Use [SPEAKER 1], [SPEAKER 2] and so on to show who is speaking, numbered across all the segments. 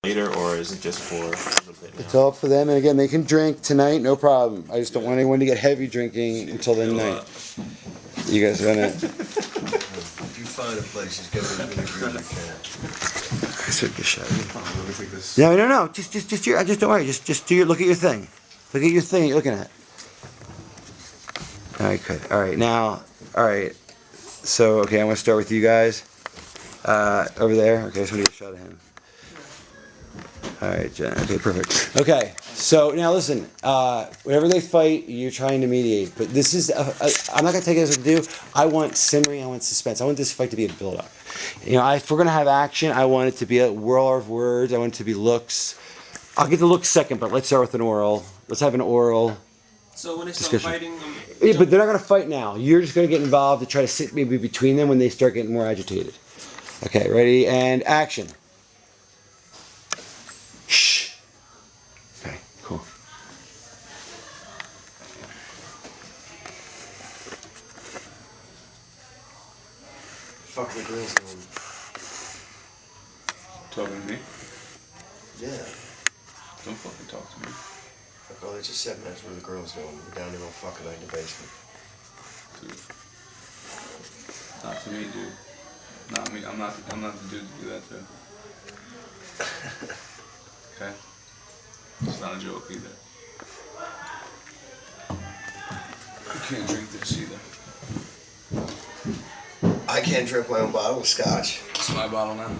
[SPEAKER 1] later, or is it just for a little bit now?
[SPEAKER 2] It's all for them, and again, they can drink tonight, no problem. I just don't want anyone to get heavy drinking until the night. You guys are gonna.
[SPEAKER 3] If you find a place, just get as many beers as you can.
[SPEAKER 2] I said good shot.
[SPEAKER 3] Let me take this.
[SPEAKER 2] No. Just don't worry. Just do your look at your thing. Look at your thing you're looking at. All right, good. All right, now, all right. So, okay, I'm gonna start with you guys. Over there. Okay, I just want to get a shot of him. All right, Jen. Okay, perfect. Okay, so now listen. Whenever they fight, you're trying to mediate. But this is, I'm not gonna take it as a do. I want simmering. I want suspense. I want this fight to be a build-up. You know, if we're gonna have action, I want it to be a whirl of words. I want it to be looks. I'll get the looks second, but let's start with an oral. Let's have an oral.
[SPEAKER 4] So when they start fighting,
[SPEAKER 2] yeah, but they're not gonna fight now. You're just gonna get involved to try to sit maybe between them when they start getting more agitated. Okay, ready and action. Shh. Okay, cool.
[SPEAKER 3] Fuck the girls doing.
[SPEAKER 5] Talking to me?
[SPEAKER 3] Yeah.
[SPEAKER 5] Don't fucking talk to me.
[SPEAKER 3] Fuck, oh, they just said that's where the girls doing. We're down there go fucking in the basement.
[SPEAKER 5] Dude. Not to me, dude. Not me. I'm not the dude to do that to. Okay? It's not a joke either. You can't drink this either.
[SPEAKER 3] I can't drink my own bottle of scotch.
[SPEAKER 5] It's my bottle now.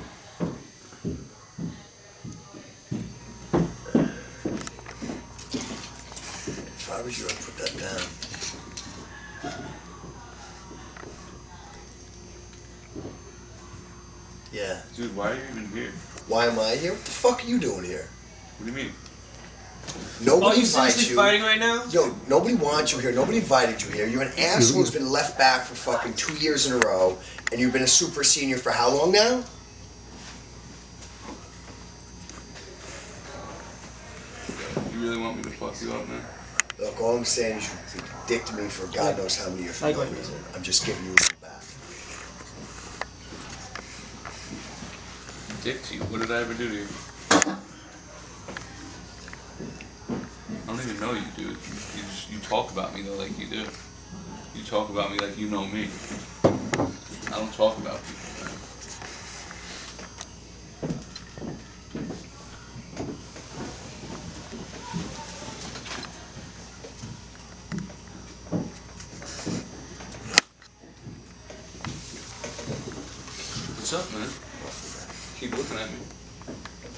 [SPEAKER 3] If I was you, I'd put that down. Yeah.
[SPEAKER 5] Dude, why are you even here?
[SPEAKER 3] Why am I here? What the fuck are you doing here?
[SPEAKER 5] What do you mean?
[SPEAKER 3] Nobody
[SPEAKER 4] you
[SPEAKER 3] invites
[SPEAKER 4] seriously
[SPEAKER 3] you.
[SPEAKER 4] fighting right now?
[SPEAKER 3] Yo, nobody wants you here. Nobody invited you here. You're an asshole who's been left back for fucking 2 years in a row, and you've been a super senior for how long now?
[SPEAKER 5] You really want me to fuck you up, man?
[SPEAKER 3] Look, all I'm saying is you dick to me for God knows how many years for no reason. I'm just giving you a little back.
[SPEAKER 5] Dick to you? What did I ever do to you? I don't even know you, dude. You talk about me though like you do. You talk about me like you know me. I don't talk about people, man. What's up, man? Keep looking at me.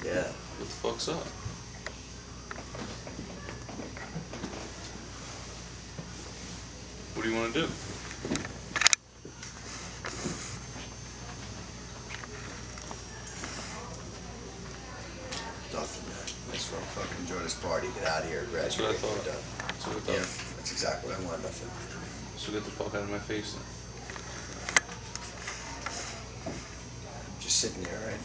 [SPEAKER 3] Yeah.
[SPEAKER 5] What the fuck's up? What do you want to do?
[SPEAKER 3] Nothing, man. I just want to fucking enjoy this party, get out of here,
[SPEAKER 5] That's what I
[SPEAKER 3] graduate,
[SPEAKER 5] thought.
[SPEAKER 3] we're done.
[SPEAKER 5] That's what I thought.
[SPEAKER 3] Yeah, that's exactly what I want, nothing.
[SPEAKER 5] So get the fuck out of my face then.
[SPEAKER 3] Just sitting here, right?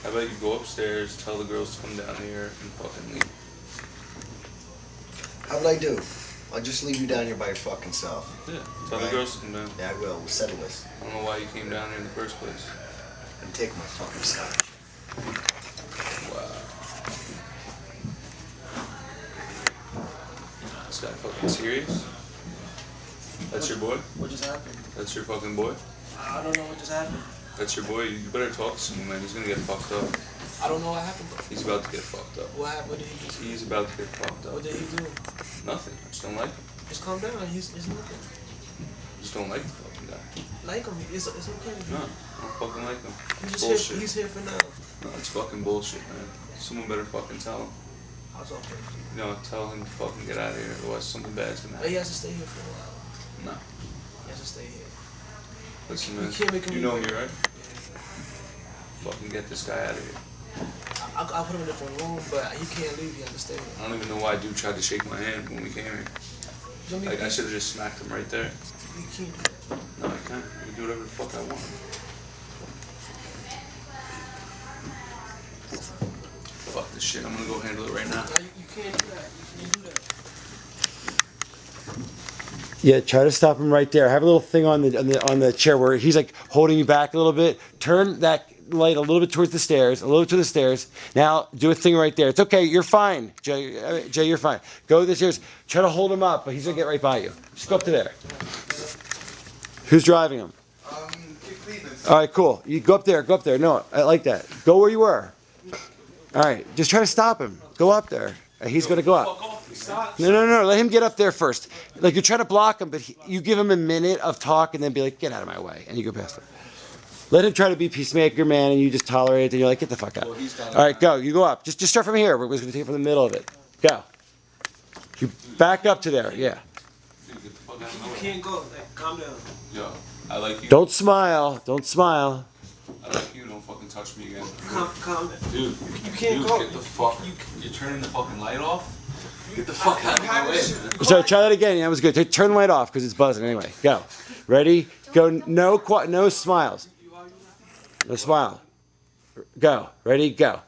[SPEAKER 5] How about you go upstairs, tell the girls to come down here, and fucking leave?
[SPEAKER 3] How would I do? I'll just leave you down here by your fucking self.
[SPEAKER 5] Yeah, tell
[SPEAKER 3] Right.
[SPEAKER 5] the girls to come down.
[SPEAKER 3] Yeah, I will. We'll settle this.
[SPEAKER 5] I don't know why you came down here in the first place.
[SPEAKER 3] And take my fucking scotch.
[SPEAKER 5] Wow. This guy fucking serious? That's your boy?
[SPEAKER 4] What just happened?
[SPEAKER 5] That's your fucking boy?
[SPEAKER 4] I don't know what just happened.
[SPEAKER 5] That's your boy? You better talk to him, man. He's gonna get fucked up.
[SPEAKER 4] I don't know what happened, bro.
[SPEAKER 5] He's about to get fucked up.
[SPEAKER 4] What happened? What did he do?
[SPEAKER 5] He's about to get fucked up.
[SPEAKER 4] What did he do?
[SPEAKER 5] Nothing. I just don't like him.
[SPEAKER 4] Just calm down. He's nothing.
[SPEAKER 5] I just don't like the fucking guy.
[SPEAKER 4] Like him. It's okay.
[SPEAKER 5] No, I don't fucking like him.
[SPEAKER 4] He's
[SPEAKER 5] It's
[SPEAKER 4] just
[SPEAKER 5] bullshit.
[SPEAKER 4] here. He's here for now.
[SPEAKER 5] No, it's fucking bullshit, man. Someone better fucking tell him.
[SPEAKER 4] I was okay.
[SPEAKER 5] You know, tell him to fucking get out of here, otherwise something bad's gonna
[SPEAKER 4] But he
[SPEAKER 5] happen.
[SPEAKER 4] has to stay here for a while.
[SPEAKER 5] No.
[SPEAKER 4] He has to stay here.
[SPEAKER 5] Listen,
[SPEAKER 4] You
[SPEAKER 5] man.
[SPEAKER 4] can't make him
[SPEAKER 5] You know
[SPEAKER 4] leave.
[SPEAKER 5] me, right? Fucking get this guy out of here.
[SPEAKER 4] I'll put him in a different room, but he can't leave. He has to stay here.
[SPEAKER 5] I don't even know why dude tried to shake my hand when we came here. Like, I should have just smacked him right there.
[SPEAKER 4] You can't do that.
[SPEAKER 5] No, I can't. I can do whatever the fuck I want. Fuck this shit. I'm gonna go handle it right now.
[SPEAKER 4] No, you can't do that. You can't do that.
[SPEAKER 2] Yeah, try to stop him right there. Have a little thing on the chair where he's like holding you back a little bit. Turn that light a little bit towards the stairs. A little bit to the stairs. Now do a thing right there. It's okay. You're fine, Jay. Jay, you're fine. Go to the stairs. Try to hold him up, but he's gonna get right by you. Just go up to there. Who's driving him? All right, cool. You go up there. Go up there. No, I like that. Go where you were. All right, just try to stop him. Go up there. He's gonna go up. No. Let him get up there first. Like you're trying to block him, but you give him a minute of talk, and then be like, "Get out of my way," and you go past him. Let him try to be peacemaker, man, and you just tolerate it. And you're like, "Get the fuck out." All right, go. You go up. Just start from here. We're gonna take it from the middle of it. Go. You back up to there. Yeah.
[SPEAKER 5] Dude, get the fuck out of my
[SPEAKER 4] You
[SPEAKER 5] way.
[SPEAKER 4] can't go. Like, calm down.
[SPEAKER 5] Yo, I like you.
[SPEAKER 2] Don't smile. Don't smile.
[SPEAKER 5] I like you. Don't fucking touch me again.
[SPEAKER 4] Calm down.
[SPEAKER 5] Dude,
[SPEAKER 4] You can't
[SPEAKER 5] dude,
[SPEAKER 4] go.
[SPEAKER 5] get the fuck. You're turning the fucking light off. Get the fuck out of my way, man.
[SPEAKER 2] So try that again. Yeah, that was good. Turn the light off because it's buzzing anyway. Go. Ready? Go. No smiles. No smile. Go. Ready? Go.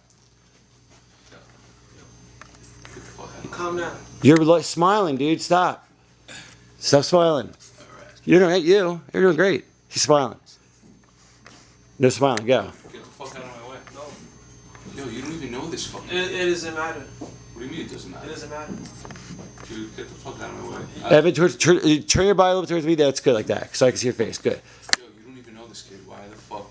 [SPEAKER 5] Get the fuck out of my
[SPEAKER 4] Calm down.
[SPEAKER 2] You're smiling, dude. Stop. Stop smiling. You're doing great. You're doing great. He's smiling. No smiling. Go.
[SPEAKER 5] Get the fuck out of my way. No. Yo, you don't even know this fucking.
[SPEAKER 4] It doesn't matter.
[SPEAKER 5] What do you mean it doesn't matter?
[SPEAKER 4] It doesn't matter.
[SPEAKER 5] Dude, get the fuck out of my way.
[SPEAKER 2] Evan, turn your body a little bit towards me. That's good, like that, so I can see your face. Good.
[SPEAKER 5] Yo, you don't even know this kid. Why the fuck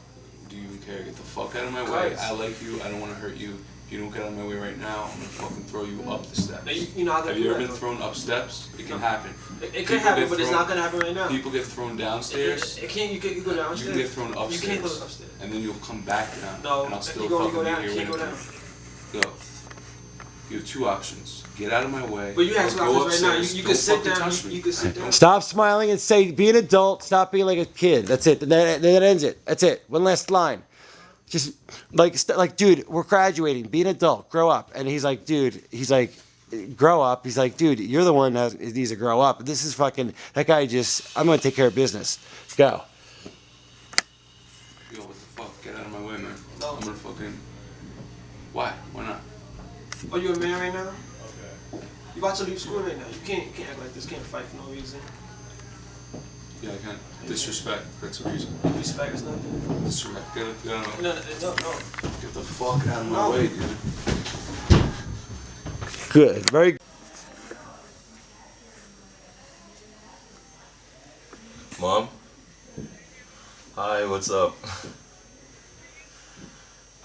[SPEAKER 5] do you even care? Get the fuck out of my way. I like you. I don't want to hurt you. If you don't get out of my way right now, I'm gonna fucking throw you up the steps.
[SPEAKER 4] You know how
[SPEAKER 5] Have you ever been thrown up steps? It can happen.
[SPEAKER 4] It can happen, but it's not gonna happen right now.
[SPEAKER 5] People get thrown downstairs.
[SPEAKER 4] It can't. You go downstairs.
[SPEAKER 5] You can get thrown upstairs.
[SPEAKER 4] You can't go upstairs.
[SPEAKER 5] And then you'll come back down.
[SPEAKER 4] No,
[SPEAKER 5] and I'll still
[SPEAKER 4] you go
[SPEAKER 5] fucking
[SPEAKER 4] down.
[SPEAKER 5] be
[SPEAKER 4] You
[SPEAKER 5] here
[SPEAKER 4] can't go
[SPEAKER 5] waiting
[SPEAKER 4] down.
[SPEAKER 5] for you. Go. You have two options. Get out of my way.
[SPEAKER 4] But you have two
[SPEAKER 5] or go
[SPEAKER 4] options right now.
[SPEAKER 5] upstairs.
[SPEAKER 4] You
[SPEAKER 5] Don't
[SPEAKER 4] can sit
[SPEAKER 5] fucking
[SPEAKER 4] down.
[SPEAKER 5] touch me.
[SPEAKER 4] You can sit down.
[SPEAKER 2] Stop smiling and say, "Be an adult. Stop being like a kid." That's it. That ends it. That's it. One last line. Just like, dude, we're graduating. Be an adult. Grow up. And he's like, dude. He's like, grow up. He's like, dude, you're the one that needs to grow up. This is fucking. That guy just. I'm gonna take care of business. Go.
[SPEAKER 5] Yo, what the fuck? Get out of my way, man.
[SPEAKER 4] No.
[SPEAKER 5] I'm gonna fucking. Why? Why not?
[SPEAKER 4] Are you a man right now? You about to leave school right now. You can't act like this. Can't fight for no reason.
[SPEAKER 5] Yeah, I can't. Disrespect. That's the reason.
[SPEAKER 4] Respect is nothing.
[SPEAKER 5] Disrespect. Get out of my way.
[SPEAKER 4] No.
[SPEAKER 5] Get the fuck out of my
[SPEAKER 4] No.
[SPEAKER 5] way, dude.
[SPEAKER 2] Good. Very.
[SPEAKER 1] Mom? Hi, what's up?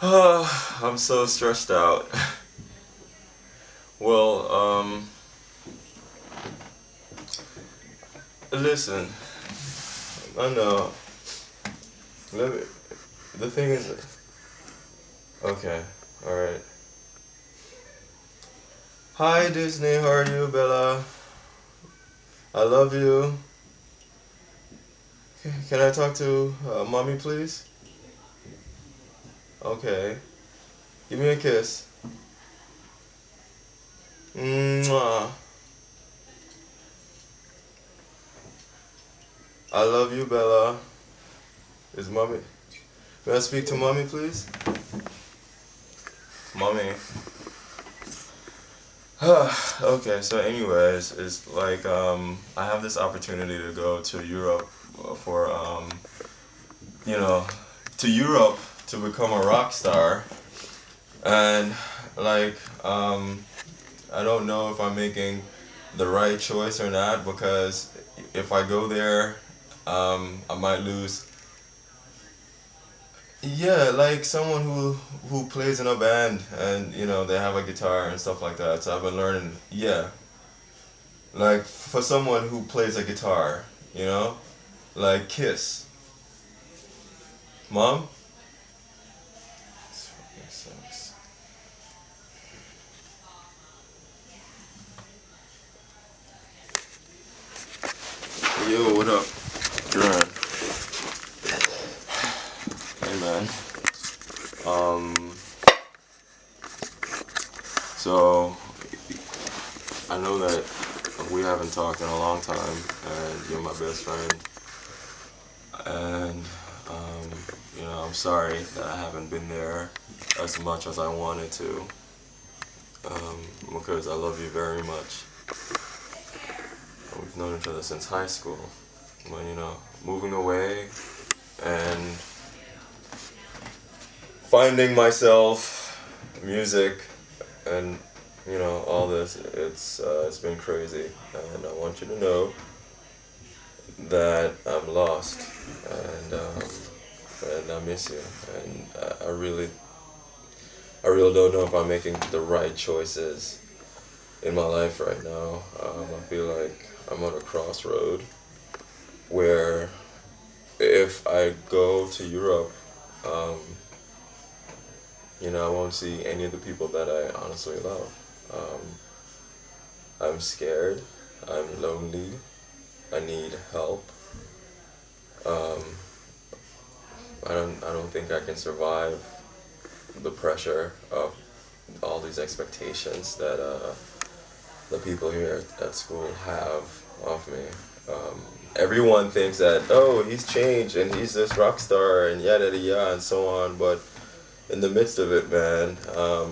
[SPEAKER 1] I'm so stressed out. Well, listen, I know, the thing is, okay, alright. Hi Disney, how are you, Bella? I love you. Can I talk to mommy, please? Okay. Give me a kiss. Mwah. I love you, Bella. Is mommy? May I speak to mommy, please? Mommy. Okay, so anyways, it's like I have this opportunity to go to Europe for to Europe to become a rock star, and like I don't know if I'm making the right choice or not, because if I go there, I might lose. Yeah, like someone who plays in a band and they have a guitar and stuff like that. So I've been learning. Yeah, like for someone who plays a guitar, like Kiss. Mom? This fucking sucks. Yo, what up? Duran. Hey man. So I know that we haven't talked in a long time, and you're my best friend. And I'm sorry that I haven't been there as much as I wanted to, because I love you very much. We've known each other since high school, but moving away and finding myself, music, and all this. It's been crazy, and I want you to know that I'm lost, and I miss you, and I really don't know if I'm making the right choices in my life right now. I feel like I'm on a crossroad where if I go to Europe, I won't see any of the people that I honestly love. I'm scared. I'm lonely. I need help. I don't think I can survive the pressure of all these expectations that the people here at school have of me. Everyone thinks that, oh, he's changed and he's this rock star and yada yada yada and so on, but in the midst of it, man,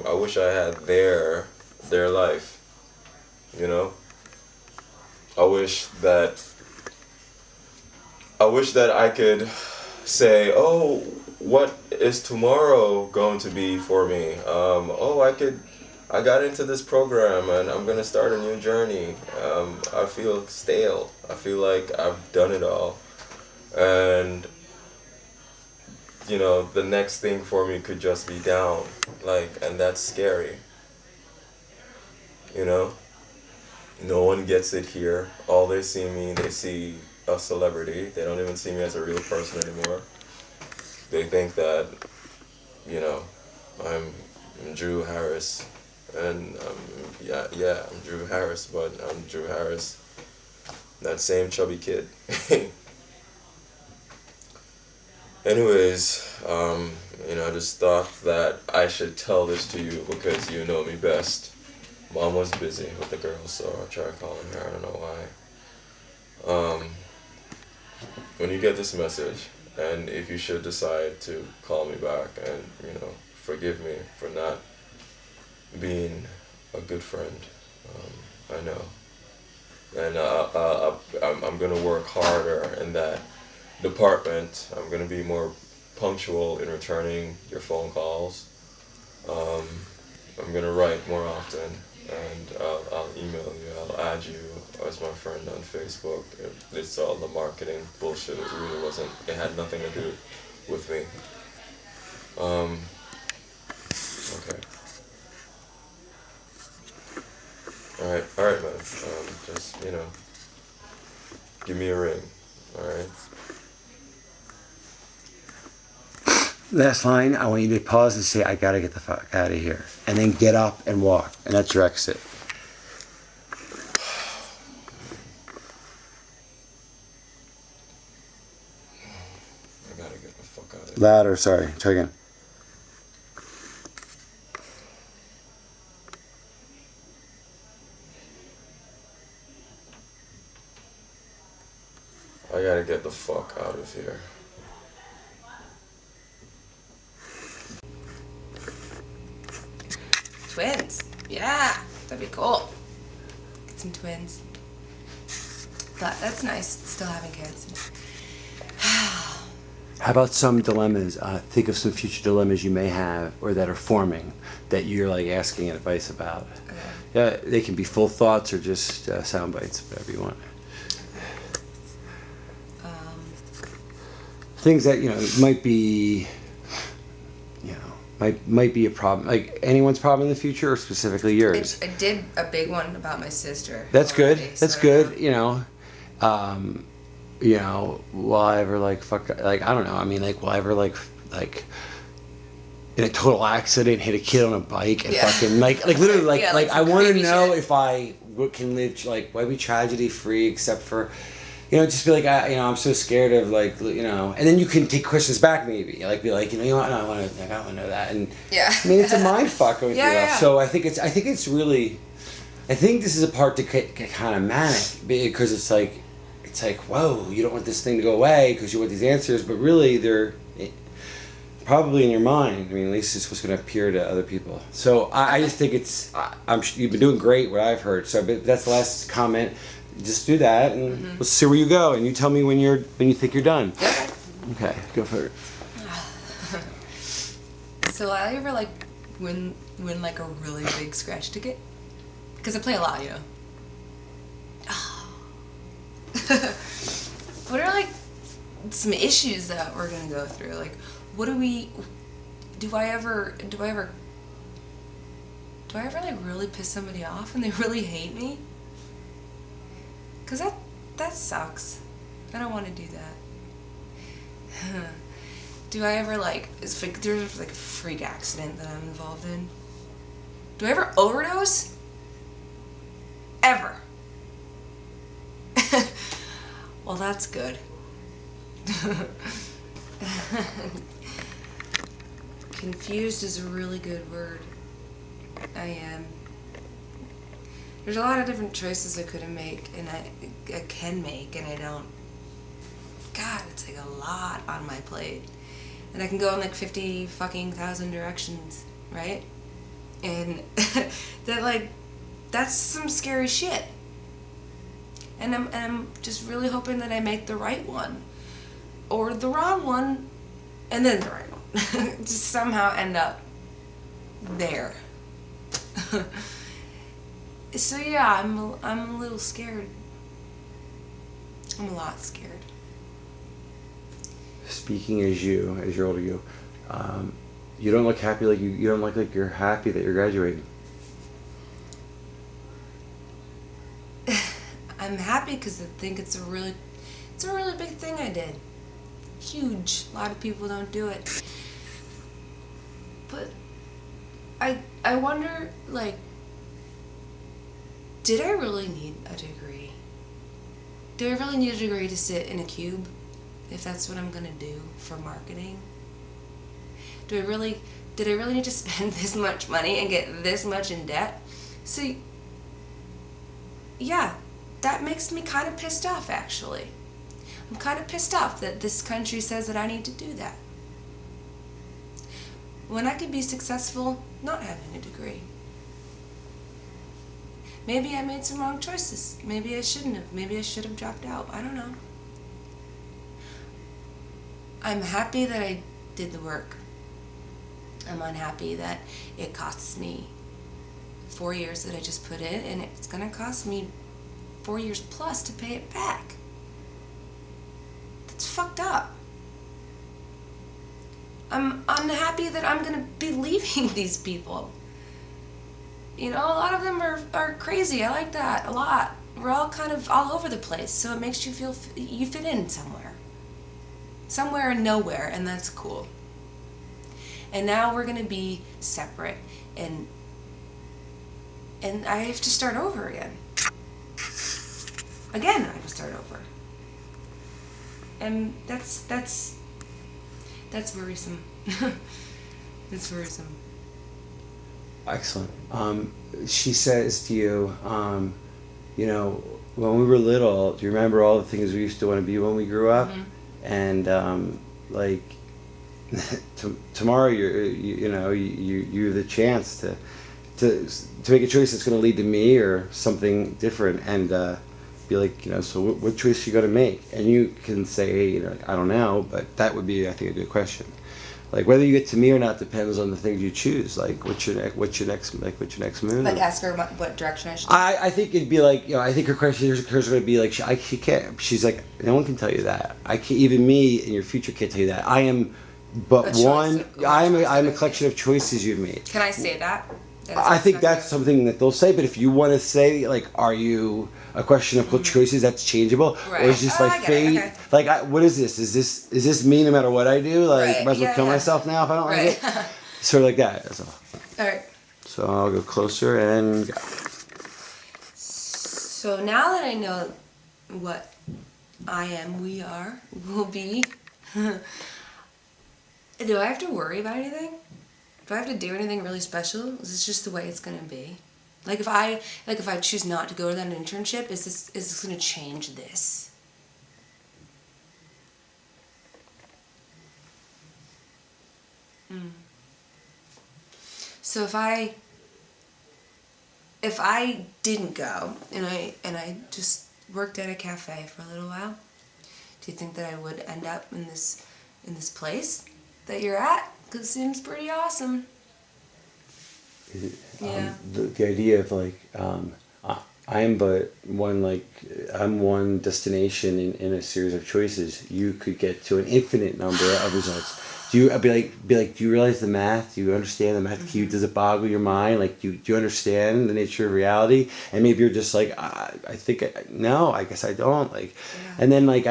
[SPEAKER 1] I wish I had their life. I wish that I could say, oh, what is tomorrow going to be for me? I got into this program and I'm gonna start a new journey. I feel stale. I feel like I've done it all, and the next thing for me could just be down, and that's scary. No one gets it here. All they see a celebrity. They don't even see me as a real person anymore. They think that, I'm Drew Harris, and I'm Drew Harris, but I'm Drew Harris, that same chubby kid. Anyways, I just thought that I should tell this to you because you know me best. Mom was busy with the girls, so I tried calling her. I don't know why. When you get this message, and if you should decide to call me back and, forgive me for not being a good friend, I know. And I'm going to work harder in that department. I'm going to be more punctual in returning your phone calls. I'm going to write more often, and I'll email you. I'll add you as my friend on Facebook. It's all the marketing bullshit. It really wasn't. It had nothing to do with me. Okay. All right, man. Just give me a ring. All right.
[SPEAKER 2] Last line, I want you to pause and say, I gotta get the fuck out of here. And then get up and walk. And that's your exit.
[SPEAKER 1] I gotta get the fuck out of here.
[SPEAKER 2] Louder, sorry. Try again.
[SPEAKER 1] I gotta get the fuck out of here.
[SPEAKER 6] Twins. Yeah, that'd be cool. Get some twins. But that's nice, still having kids.
[SPEAKER 2] How about some dilemmas? Think of some future dilemmas you may have or that are forming that you're asking advice about.
[SPEAKER 6] Okay.
[SPEAKER 2] Yeah, they can be full thoughts or just sound bites, whatever you want. Things that might be, might be a problem, like anyone's problem in the future, or specifically yours.
[SPEAKER 6] I did a big one about my sister.
[SPEAKER 2] That's good.
[SPEAKER 6] already,
[SPEAKER 2] That's
[SPEAKER 6] so
[SPEAKER 2] good. Will I ever fuck? I don't know. I mean, will I ever in a total accident hit a kid on a bike and fucking literally
[SPEAKER 6] Yeah,
[SPEAKER 2] I
[SPEAKER 6] some
[SPEAKER 2] want to
[SPEAKER 6] creepy
[SPEAKER 2] know
[SPEAKER 6] shit.
[SPEAKER 2] if I can live will I be tragedy free except for. Just be I'm so scared of and then you can take questions back maybe, be what, I don't want to know that, and
[SPEAKER 6] Yeah.
[SPEAKER 2] I mean it's a mind fuck going through
[SPEAKER 6] Yeah.
[SPEAKER 2] that. So I think it's really, I think this is a part to get kind of manic because it's whoa, you don't want this thing to go away because you want these answers, but really they're probably in your mind. I mean, at least it's what's going to appear to other people. So I just think you've been doing great, what I've heard. So but that's the last comment. Just do that, and we'll see where you go. And you tell me when you think you're done.
[SPEAKER 6] Okay.
[SPEAKER 2] Okay, go for it.
[SPEAKER 6] So So I ever like win like a really big scratch ticket? Because I play a lot, you know. What are like some issues that we're gonna go through? Like, what do I ever like really piss somebody off and they really hate me? Cause that sucks. I don't want to do that. Do I ever like, there's like a freak accident that I'm involved in? Do I ever overdose? Ever? Well, that's good. Confused is a really good word. I am. There's a lot of different choices I could make, and I can make, and I don't. God, it's like a lot on my plate. And I can go in like 50 fucking thousand directions, right? And that's some scary shit. And I'm just really hoping that I make the right one. Or the wrong one, and then the right one. Just somehow end up there. So yeah, I'm a little scared. I'm a lot scared.
[SPEAKER 2] Speaking as your older you, you don't look happy. Like you don't look like you're happy that you're graduating.
[SPEAKER 6] I'm happy because I think it's a really big thing I did. Huge. A lot of people don't do it. But I wonder, like, did I really need a degree? Do I really need a degree to sit in a cube, if that's what I'm gonna do for marketing? Did I really need to spend this much money and get this much in debt? See, yeah, that makes me kind of pissed off, actually. I'm kind of pissed off that this country says that I need to do that, when I could be successful not having a degree. Maybe I made some wrong choices. Maybe I shouldn't have. Maybe I should have dropped out. I don't know. I'm happy that I did the work. I'm unhappy that it costs me 4 years that I just put in, and it's gonna cost me 4 years plus to pay it back. That's fucked up. I'm unhappy that I'm gonna be leaving these people. You know, a lot of them are crazy. I like that a lot. We're all kind of all over the place, so it makes you feel you fit in somewhere. Somewhere and nowhere, and that's cool. And now we're gonna be separate, and I have to start over again. Again, I have to start over. And that's worrisome. That's worrisome.
[SPEAKER 2] Excellent. She says to you, you know, when we were little, do you remember all the things we used to want to be when we grew up? Mm-hmm. And like tomorrow, you have the chance to make a choice that's going to lead to me or something different, and be like, you know, so what choice you got to make? And you can say, you know, I don't know, but that would be, I think, a good question. Like, whether you get to me or not depends on the things you choose. Like, what's your next move?
[SPEAKER 6] Like, ask her what direction I should.
[SPEAKER 2] I think it'd be like, you know, I think her question, hers going to be like, she can't. She's like, no one can tell you that. I can't. Even me in your future can't tell you that. I am, but one. I'm a collection of choices you've made.
[SPEAKER 6] Can I say that?
[SPEAKER 2] I think that's something that they'll say. But if you want to say, like, are you a question of what choices, that's changeable,
[SPEAKER 6] right.
[SPEAKER 2] Or it's just like fate. Okay. Like, what is this? Is this me no matter what I do? Like, right. Might as well kill myself now if I don't like it. Sort of like that. That's all.
[SPEAKER 6] All right.
[SPEAKER 2] So I'll go closer and go.
[SPEAKER 6] So now that I know what will be, do I have to worry about anything? Do I have to do anything really special? Is this just the way it's gonna be? Like if I choose not to go to that internship, is this gonna change this? So if I didn't go and I just worked at a cafe for a little while, do you think that I would end up in this place that you're at? Cause it seems pretty awesome. Yeah.
[SPEAKER 2] The idea of like, I'm one destination in a series of choices. You could get to an infinite number of results. I'd be like, do you realize the math? Do you understand the math?
[SPEAKER 6] Mm-hmm.
[SPEAKER 2] Does it boggle your mind? Like, do you understand the nature of reality? And maybe you're just like, no, I guess I don't. Like, and then like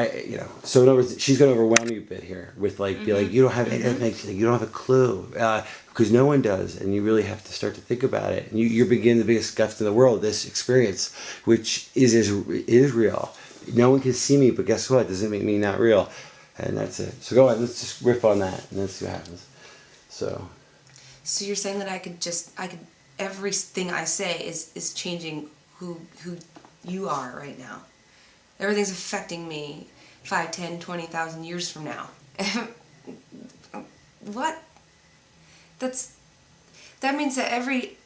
[SPEAKER 2] so in other words, she's gonna overwhelm you a bit here with like, be like, you don't have anything, you don't have a clue, because no one does, and you really have to start to think about it. And you're beginning the biggest gift in the world, this experience, which is real. No one can see me, but guess what? Doesn't make me not real. And that's it. So go ahead, let's just riff on that, and let's see what happens. So
[SPEAKER 6] you're saying that I could everything I say is changing who you are right now. Everything's affecting me 5, 10, 20,000 years from now. What? That means that every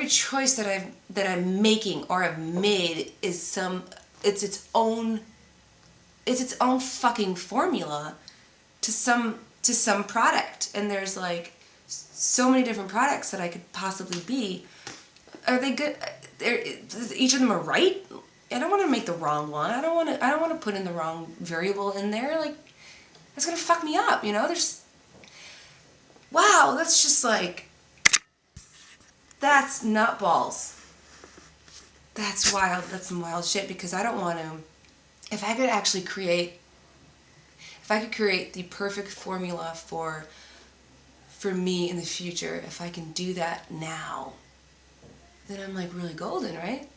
[SPEAKER 6] choice that I'm making or I've made is its own fucking formula to some product, and there's like so many different products that I could possibly be. Are they good? Each of them are right. I don't want to make the wrong one. I don't want to put in the wrong variable in there. Like, that's gonna fuck me up. Wow, that's just like, that's nutballs. That's wild. That's some wild shit, because I don't want to. If I could create the perfect formula for me in the future, if I can do that now, then I'm like really golden, right?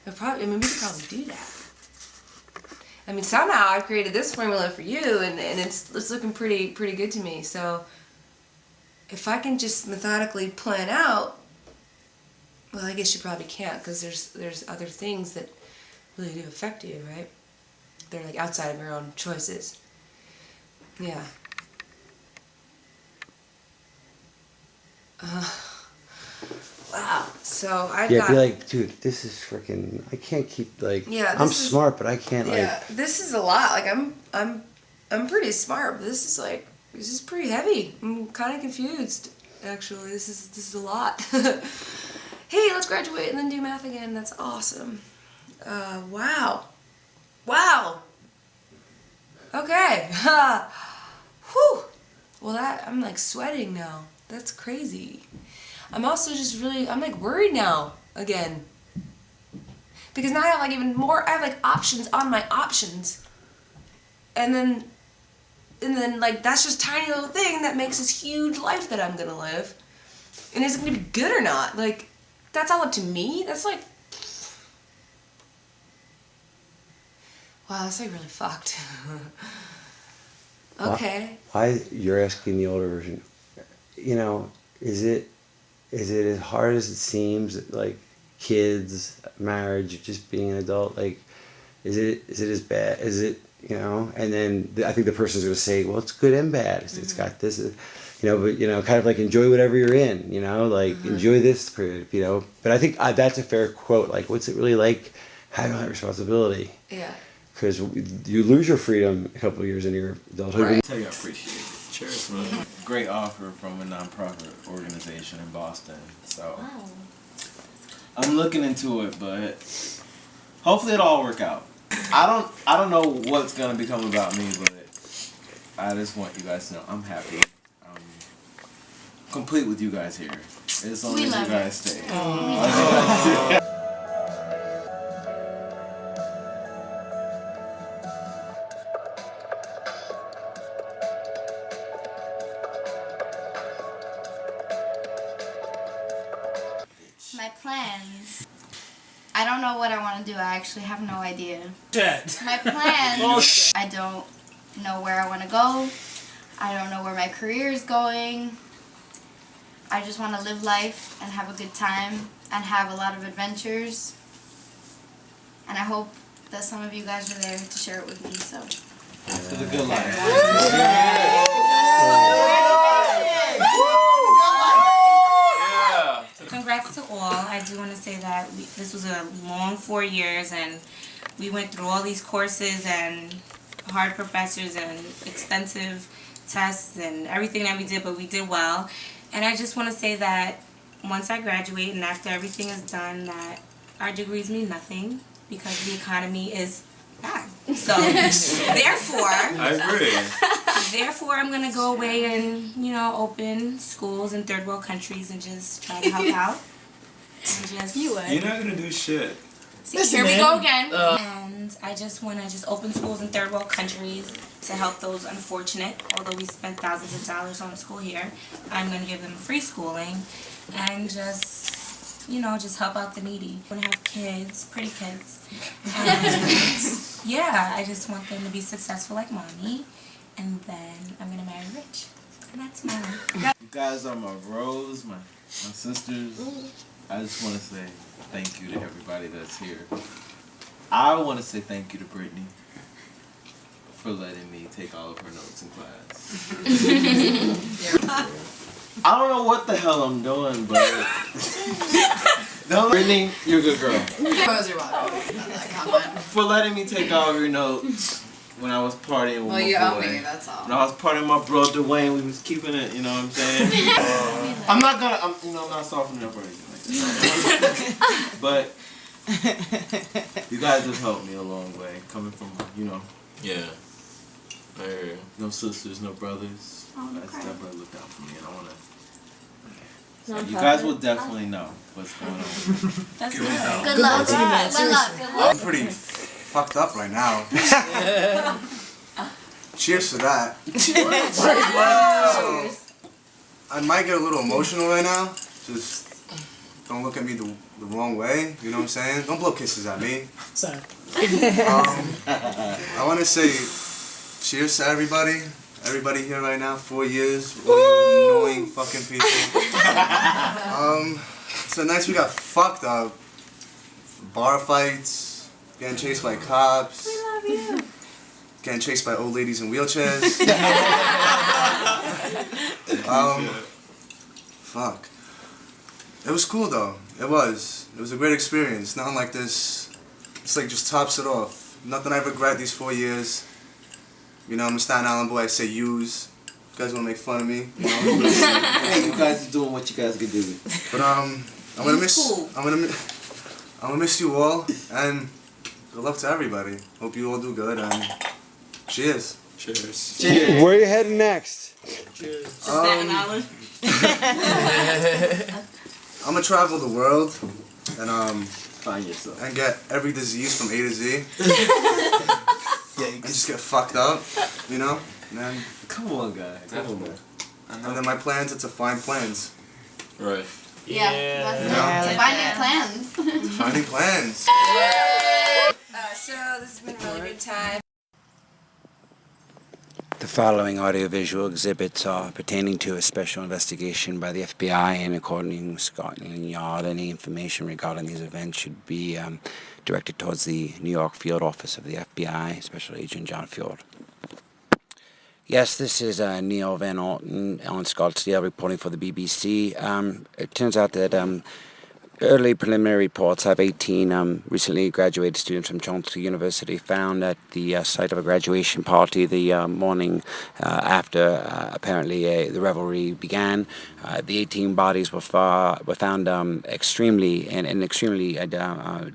[SPEAKER 6] We could probably do that. I mean, somehow I've created this formula for you, and it's looking pretty good to me. So if I can just methodically plan out, well, I guess you probably can't, because there's other things that really do affect you, right? They're like outside of your own choices. Yeah. Wow. So I've got...
[SPEAKER 2] be like, dude, this is freaking. I can't keep like. Yeah, I'm smart, but I can't like.
[SPEAKER 6] Yeah, this is a lot. Like I'm pretty smart, but this is pretty heavy. I'm kind of confused, actually. This is a lot. Hey, let's graduate and then do math again. That's awesome. Wow. Okay. Whew. Well, I'm like sweating now. That's crazy. I'm also just I'm like worried now again. Because now I have like even more, I have like options on my options. And then like that's just a tiny little thing that makes this huge life that I'm gonna live. And is it gonna be good or not? Like, that's all up to me? That's like, wow, that's like really fucked. Okay.
[SPEAKER 2] Why you're asking the older version? Is it as hard as it seems? Like kids, marriage, just being an adult. Like, is it as bad? Is it And then I think the person's gonna say, well, it's good and bad. It's got this. But kind of like enjoy whatever you're in. Like enjoy this period. But I think that's a fair quote. Like, what's it really like having that responsibility?
[SPEAKER 6] Yeah.
[SPEAKER 2] Because you lose your freedom a couple of years into your adulthood.
[SPEAKER 6] Right.
[SPEAKER 7] I tell you, I appreciate it. Cheers, man. Great offer from a nonprofit organization in Boston. So I'm looking into it, but hopefully it'll all work out. I don't know what's gonna become about me, but I just want you guys to know I'm happy. I'm complete with you guys here. As long as you guys stay.
[SPEAKER 8] My plans. I don't know what I want to do. I actually have no idea. My plans. I don't know where I want to go. I don't know where my career is going. I just want to live life and have a good time and have a lot of adventures. And I hope that some of you guys are there to share it with me. So.
[SPEAKER 7] For the good life.
[SPEAKER 9] Congrats to all. I do want to say that this was a long 4 years, and we went through all these courses and hard professors and extensive tests and everything that we did, but we did well. And I just want to say that once I graduate and after everything is done, that our degrees mean nothing because the economy is bad. So, therefore,
[SPEAKER 1] I agree.
[SPEAKER 9] Therefore, I'm going to go away and, open schools in third world countries and just try to help out. And just,
[SPEAKER 1] You're not gonna do shit.
[SPEAKER 9] See, here we go again. And I just want to open schools in third world countries to help those unfortunate. Although we spent thousands of dollars on school here, I'm going to give them free schooling and just help out the needy. I want to have kids, pretty kids. And yeah, I just want them to be successful like mommy. And then I'm going to marry rich. And that's my life.
[SPEAKER 7] You guys are my bros, my sisters. I just want to say thank you to everybody that's here. I want to say thank you to Brittany for letting me take all of her notes in class. I don't know what the hell I'm doing, but no, Brittany, you're a good girl. For letting me take all of your notes when I was partying with my boy.
[SPEAKER 10] you owe me, that's all.
[SPEAKER 7] When I was partying with my bro Dwayne, we was keeping it, you know what I'm saying? I'm not softening up or anything like that. But you guys have helped me a long way, coming from,
[SPEAKER 1] Yeah. I hear you.
[SPEAKER 7] no sisters, no brothers. You guys definitely looked out for me, and I want to. You guys will definitely know what's going on.
[SPEAKER 9] That's good.
[SPEAKER 8] Good luck. Good luck.
[SPEAKER 3] I'm pretty fucked up right now. Cheers to that. I might get a little emotional right now. Just don't look at me the wrong way. You know what I'm saying? Don't blow kisses at me.
[SPEAKER 4] Sorry.
[SPEAKER 3] I want to say cheers to everybody. Everybody here right now, 4 years. All you annoying fucking people. So nice we got fucked up. Bar fights, getting chased by cops.
[SPEAKER 9] We love you.
[SPEAKER 3] Getting chased by old ladies in wheelchairs. Fuck. It was cool though. It was a great experience. Nothing like this. It's like just tops it off. Nothing I regret these 4 years. I'm a Staten Island boy. I say use. You guys wanna make fun of me?
[SPEAKER 7] Hey, you guys are doing what you guys can do.
[SPEAKER 3] But I'm gonna miss. I'm gonna miss you all, and good luck to everybody. Hope you all do good, and cheers.
[SPEAKER 1] Cheers.
[SPEAKER 2] Where are you heading next?
[SPEAKER 9] Staten Island.
[SPEAKER 3] I'm gonna travel the world, and
[SPEAKER 7] Find yourself.
[SPEAKER 3] and get every disease from A to Z. And just get fucked up, And then,
[SPEAKER 7] Come on, guy. Come on, man.
[SPEAKER 3] and then my plans are to find plans.
[SPEAKER 1] Right.
[SPEAKER 8] Yeah, that's it. Finding plans.
[SPEAKER 3] Finding plans.
[SPEAKER 6] So this has been a really good time.
[SPEAKER 2] The following audiovisual exhibits are pertaining to a special investigation by the FBI and according to Scotland Yard. Any information regarding these events should be directed towards the New York Field Office of the FBI, Special Agent John Fjord. Yes, this is Neil Van Alten on Scottsdale reporting for the BBC. It turns out that early preliminary reports have 18 recently graduated students from Chelmsford University found at the site of a graduation party the morning after apparently the revelry began. The 18 bodies were found in extremely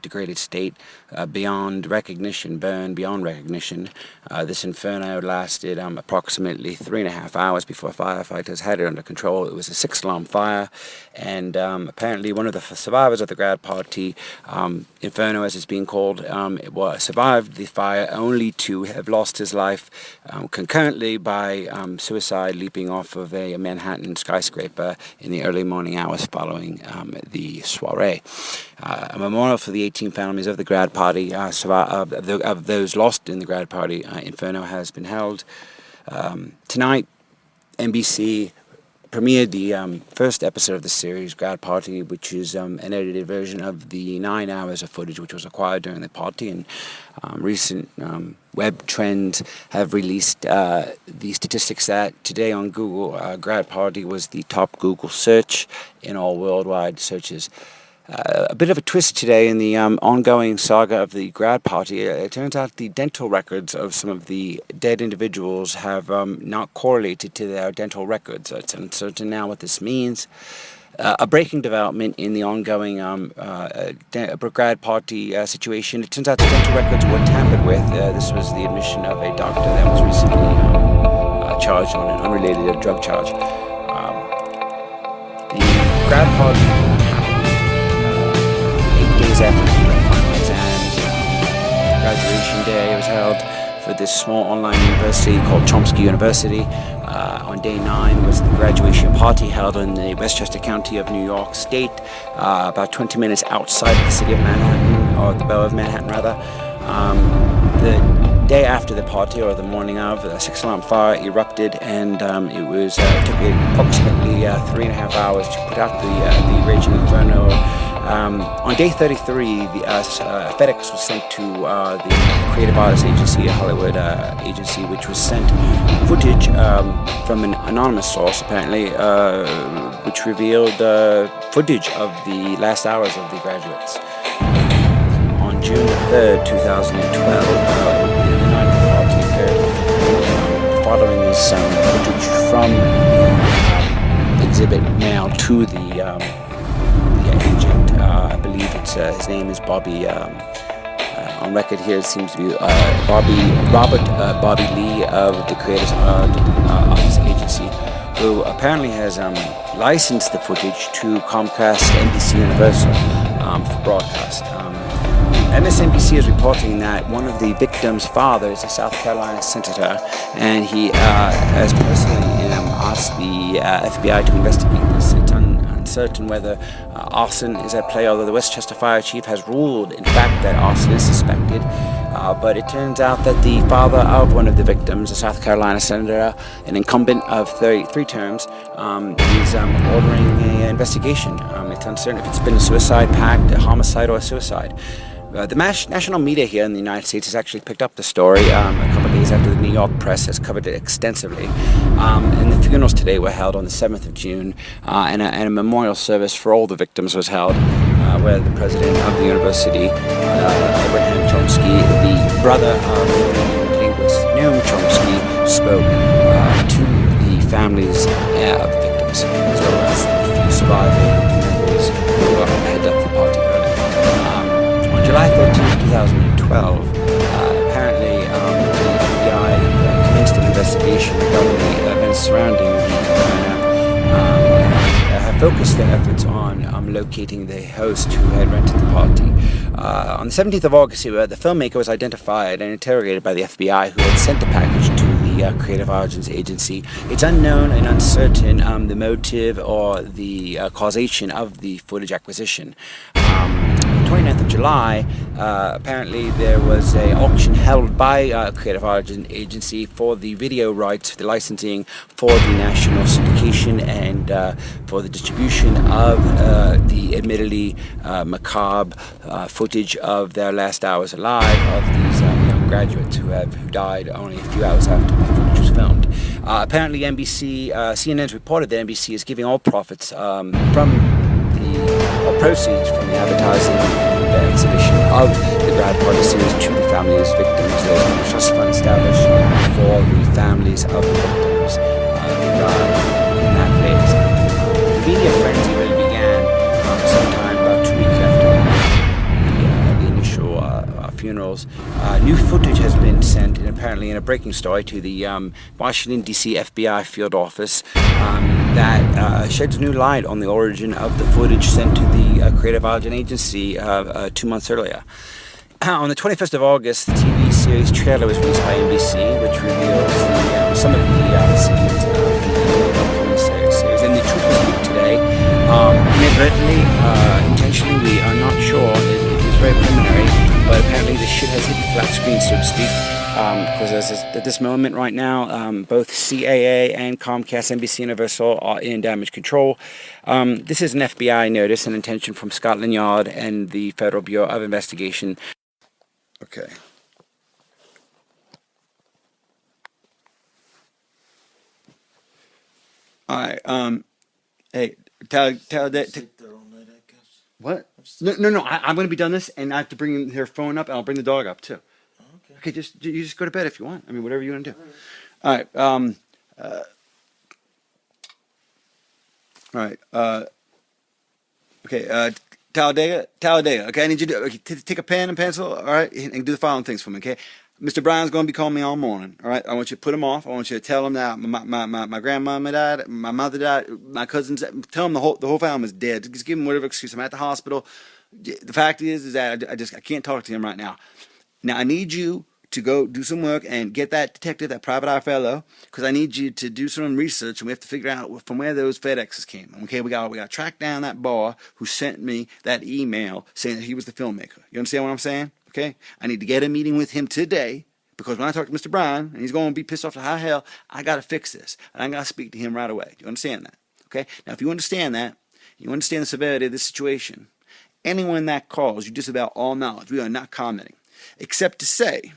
[SPEAKER 2] degraded state, beyond recognition, burned beyond recognition. This inferno lasted approximately 3.5 hours before firefighters had it under control. It was a 6-alarm fire, and apparently one of the survivors of the grad party, Inferno as it's being called, survived the fire only to have lost his life concurrently by suicide, leaping off of a Manhattan skyscraper in the early morning hours following the soiree. A memorial for the 18 families of the grad party, of those lost in the grad party, Inferno, has been held. Tonight, NBC premiered the first episode of the series, Grad Party, which is an edited version of the 9 hours of footage which was acquired during the party. And recent web trends have released the statistics that today on Google, Grad Party was the top Google search in all worldwide searches. A bit of a twist today in the ongoing saga of the grad party. It turns out the dental records of some of the dead individuals have not correlated to their dental records. It's uncertain now what this means. A breaking development in the ongoing grad party situation. It turns out the dental records were tampered with. This was the admission of a doctor that was recently charged on an unrelated drug charge. The grad party happened 8 days after the final exams. Graduation day was held for this small online university called Chomsky University. On day 9 was the graduation party held in the Westchester County of New York State, about 20 minutes outside the city of Manhattan, or the borough of Manhattan rather. The day after the party, or the morning of, a 6-alarm fire erupted, and it took approximately 3.5 hours to put out the raging inferno. On day 33, FedEx was sent to the Creative Artists Agency, a Hollywood agency, which was sent footage from an anonymous source, apparently, which revealed footage of the last hours of the graduates. On June 3rd, 2012, the night of the party occurred. Following is some footage from the exhibit mailed to the agent. I believe his name is Bobby. On record here, it seems to be Bobby Lee of the Creative Artists Agency, who apparently has licensed the footage to Comcast, NBC Universal for broadcast. MSNBC is reporting that one of the victims' father is a South Carolina senator, and he has personally asked the FBI to investigate this. It's uncertain whether arson is at play, although the Westchester Fire Chief has ruled, in fact, that arson is suspected. But it turns out that the father of one of the victims, a South Carolina senator, an incumbent of 33 terms, is ordering an investigation. It's uncertain if it's been a suicide pact, a homicide, or a suicide. The national media here in the United States has actually picked up the story a couple of days after the New York press has covered it extensively. And the funerals today were held on the 7th of June, and a memorial service for all the victims was held, where the president of the university, Abraham Chomsky, the brother of the linguist Noam Chomsky, spoke to the families of the victims, as well as the few surviving members who had left the party early. July 13th, 2012, apparently the FBI commenced an investigation regarding the events surrounding the have focused their efforts on locating the host who had rented the party. On the 17th of August, the filmmaker was identified and interrogated by the FBI, who had sent the package to the Creative Artists Agency. It's unknown and uncertain the motive or the causation of the footage acquisition. 29th of July, apparently there was an auction held by Creative Arts Agency for the video rights, the licensing for the national syndication and for the distribution of the admittedly macabre footage of their last hours alive of these young graduates who died only a few hours after the footage was filmed. Apparently CNN's reported that NBC is giving all profits from proceeds from the advertising and exhibition of the grad party series to the families of victims. There's been a trust fund established for the families of the victims who died in that place. The media frenzy really began sometime about 2 weeks after the initial funerals. New footage has been sent, and apparently in a breaking story, to the Washington, D.C. FBI field office that sheds new light on the origin of the footage sent to the Creative Artists Agency 2 months earlier. On the 21st of August, the TV series trailer was released by NBC, which reveals some of the scenes of the upcoming series. And the truth was leaked today. Inadvertently, intentionally, we are not sure. It is very preliminary, but apparently the shit has hit the flat screen, so to speak. Because at this moment right now, both CAA and Comcast, NBC Universal are in damage control. This is an FBI notice, an intention from Scotland Yard and the Federal Bureau of Investigation. Okay. All right. Hey, tell that.
[SPEAKER 10] Sleep there all night, I guess.
[SPEAKER 2] What? No. I'm going to be done this, and I have to bring her phone up, and I'll bring the dog up, too. Okay, you just go to bed if you want. I mean, whatever you want to do. All right. Okay. Talladega. Okay, I need you to take a pen and pencil. All right, and do the following things for me. Okay. Mr. Brown's going to be calling me all morning. All right. I want you to put him off. I want you to tell him that my grandmama died, my mother died, my cousins. Tell him the whole family's dead. Just give him whatever excuse. I'm at the hospital. The fact is that I can't talk to him right now. Now I need you to go do some work and get that detective, that private eye fellow, because I need you to do some research, and we have to figure out from where those FedExes came. Okay, we got to track down that boy who sent me that email saying that he was the filmmaker. You understand what I'm saying? Okay, I need to get a meeting with him today, because when I talk to Mr. Bryan, and he's going to be pissed off to high hell, I got to fix this, and I got to speak to him right away. Do you understand that? Okay, now if you understand that, you understand the severity of this situation, anyone that calls, you disavow all knowledge. We are not commenting, except to say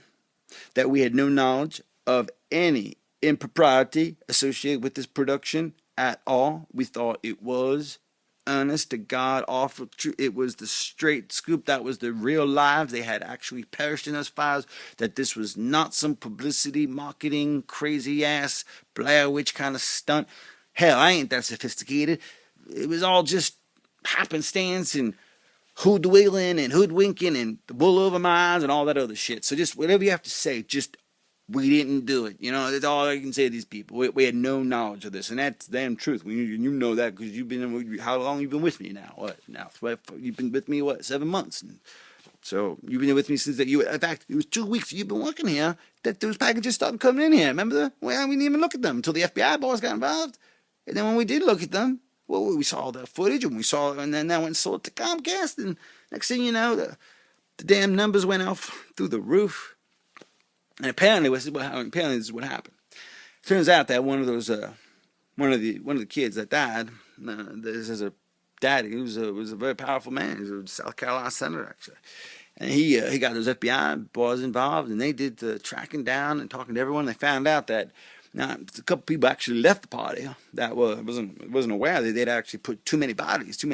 [SPEAKER 2] that we had no knowledge of any impropriety associated with this production at all. We thought it was honest to God awful truth. It was the straight scoop. That was the real lives. They had actually perished in those fires. That this was not some publicity, marketing, crazy ass Blair Witch kind of stunt. Hell, I ain't that sophisticated. It was all just happenstance and hoodwinkling and hoodwinking and the wool over my eyes and all that other shit. So just whatever you have to say, just we didn't do it. You know, that's all I can say to these people. We had no knowledge of this, and that's the damn truth. You know that because you've been. How long you been with me now? What now? You've been with me 7 months? And so you've been with me since that. In fact, it was 2 weeks you've been working here that those packages started coming in here. Remember? Well, we didn't even look at them until the FBI boys got involved, and then when we did look at them. Well, we saw the footage, and then that went and sold it to Comcast, and next thing you know, the damn numbers went out through the roof. And apparently this is what happened. Turns out that one of the kids that died, this is a daddy. He was a very powerful man. He was a South Carolina senator, actually. And he got those FBI boys involved, and they did the tracking down and talking to everyone. They found out that. Now, a couple people actually left the party that wasn't aware that they'd actually put too many bodies,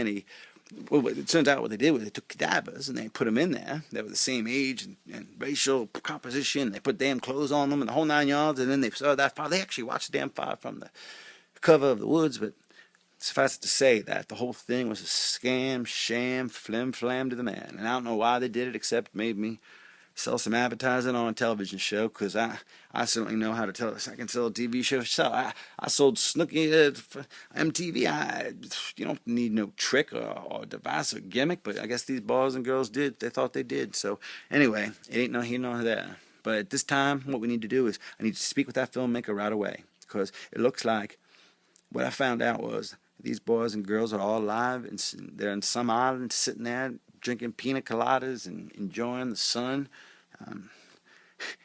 [SPEAKER 2] well, it turns out what they did was they took cadavers and they put them in there. They were the same age and racial composition. They put damn clothes on them and the whole 9 yards, and then they saw that fire. They actually watched the damn fire from the cover of the woods, but suffice it to say that the whole thing was a scam, sham, flim-flam to the man. And I don't know why they did it, except made me sell some advertising on a television show, because I certainly know how to tell. I can sell a TV show. So I sold Snooki for MTV. You don't need no trick or device or gimmick, but I guess these boys and girls did. They thought they did. So anyway, it ain't no here nor there. But at this time, what we need to do is I need to speak with that filmmaker right away, because it looks like what I found out was these boys and girls are all alive, and they're in some island sitting there drinking pina coladas and enjoying the sun,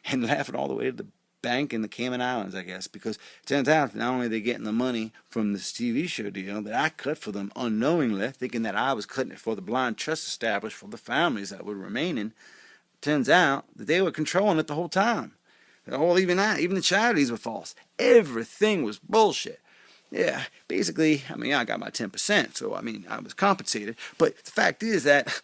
[SPEAKER 2] and laughing all the way to the bank in the Cayman Islands, I guess, because it turns out not only are they getting the money from this TV show deal that I cut for them unknowingly, thinking that I was cutting it for the blind trust established for the families that were remaining, turns out that they were controlling it the whole time. Even the charities were false. Everything was bullshit. Yeah, basically, I got my 10%, so, I was compensated. But the fact is that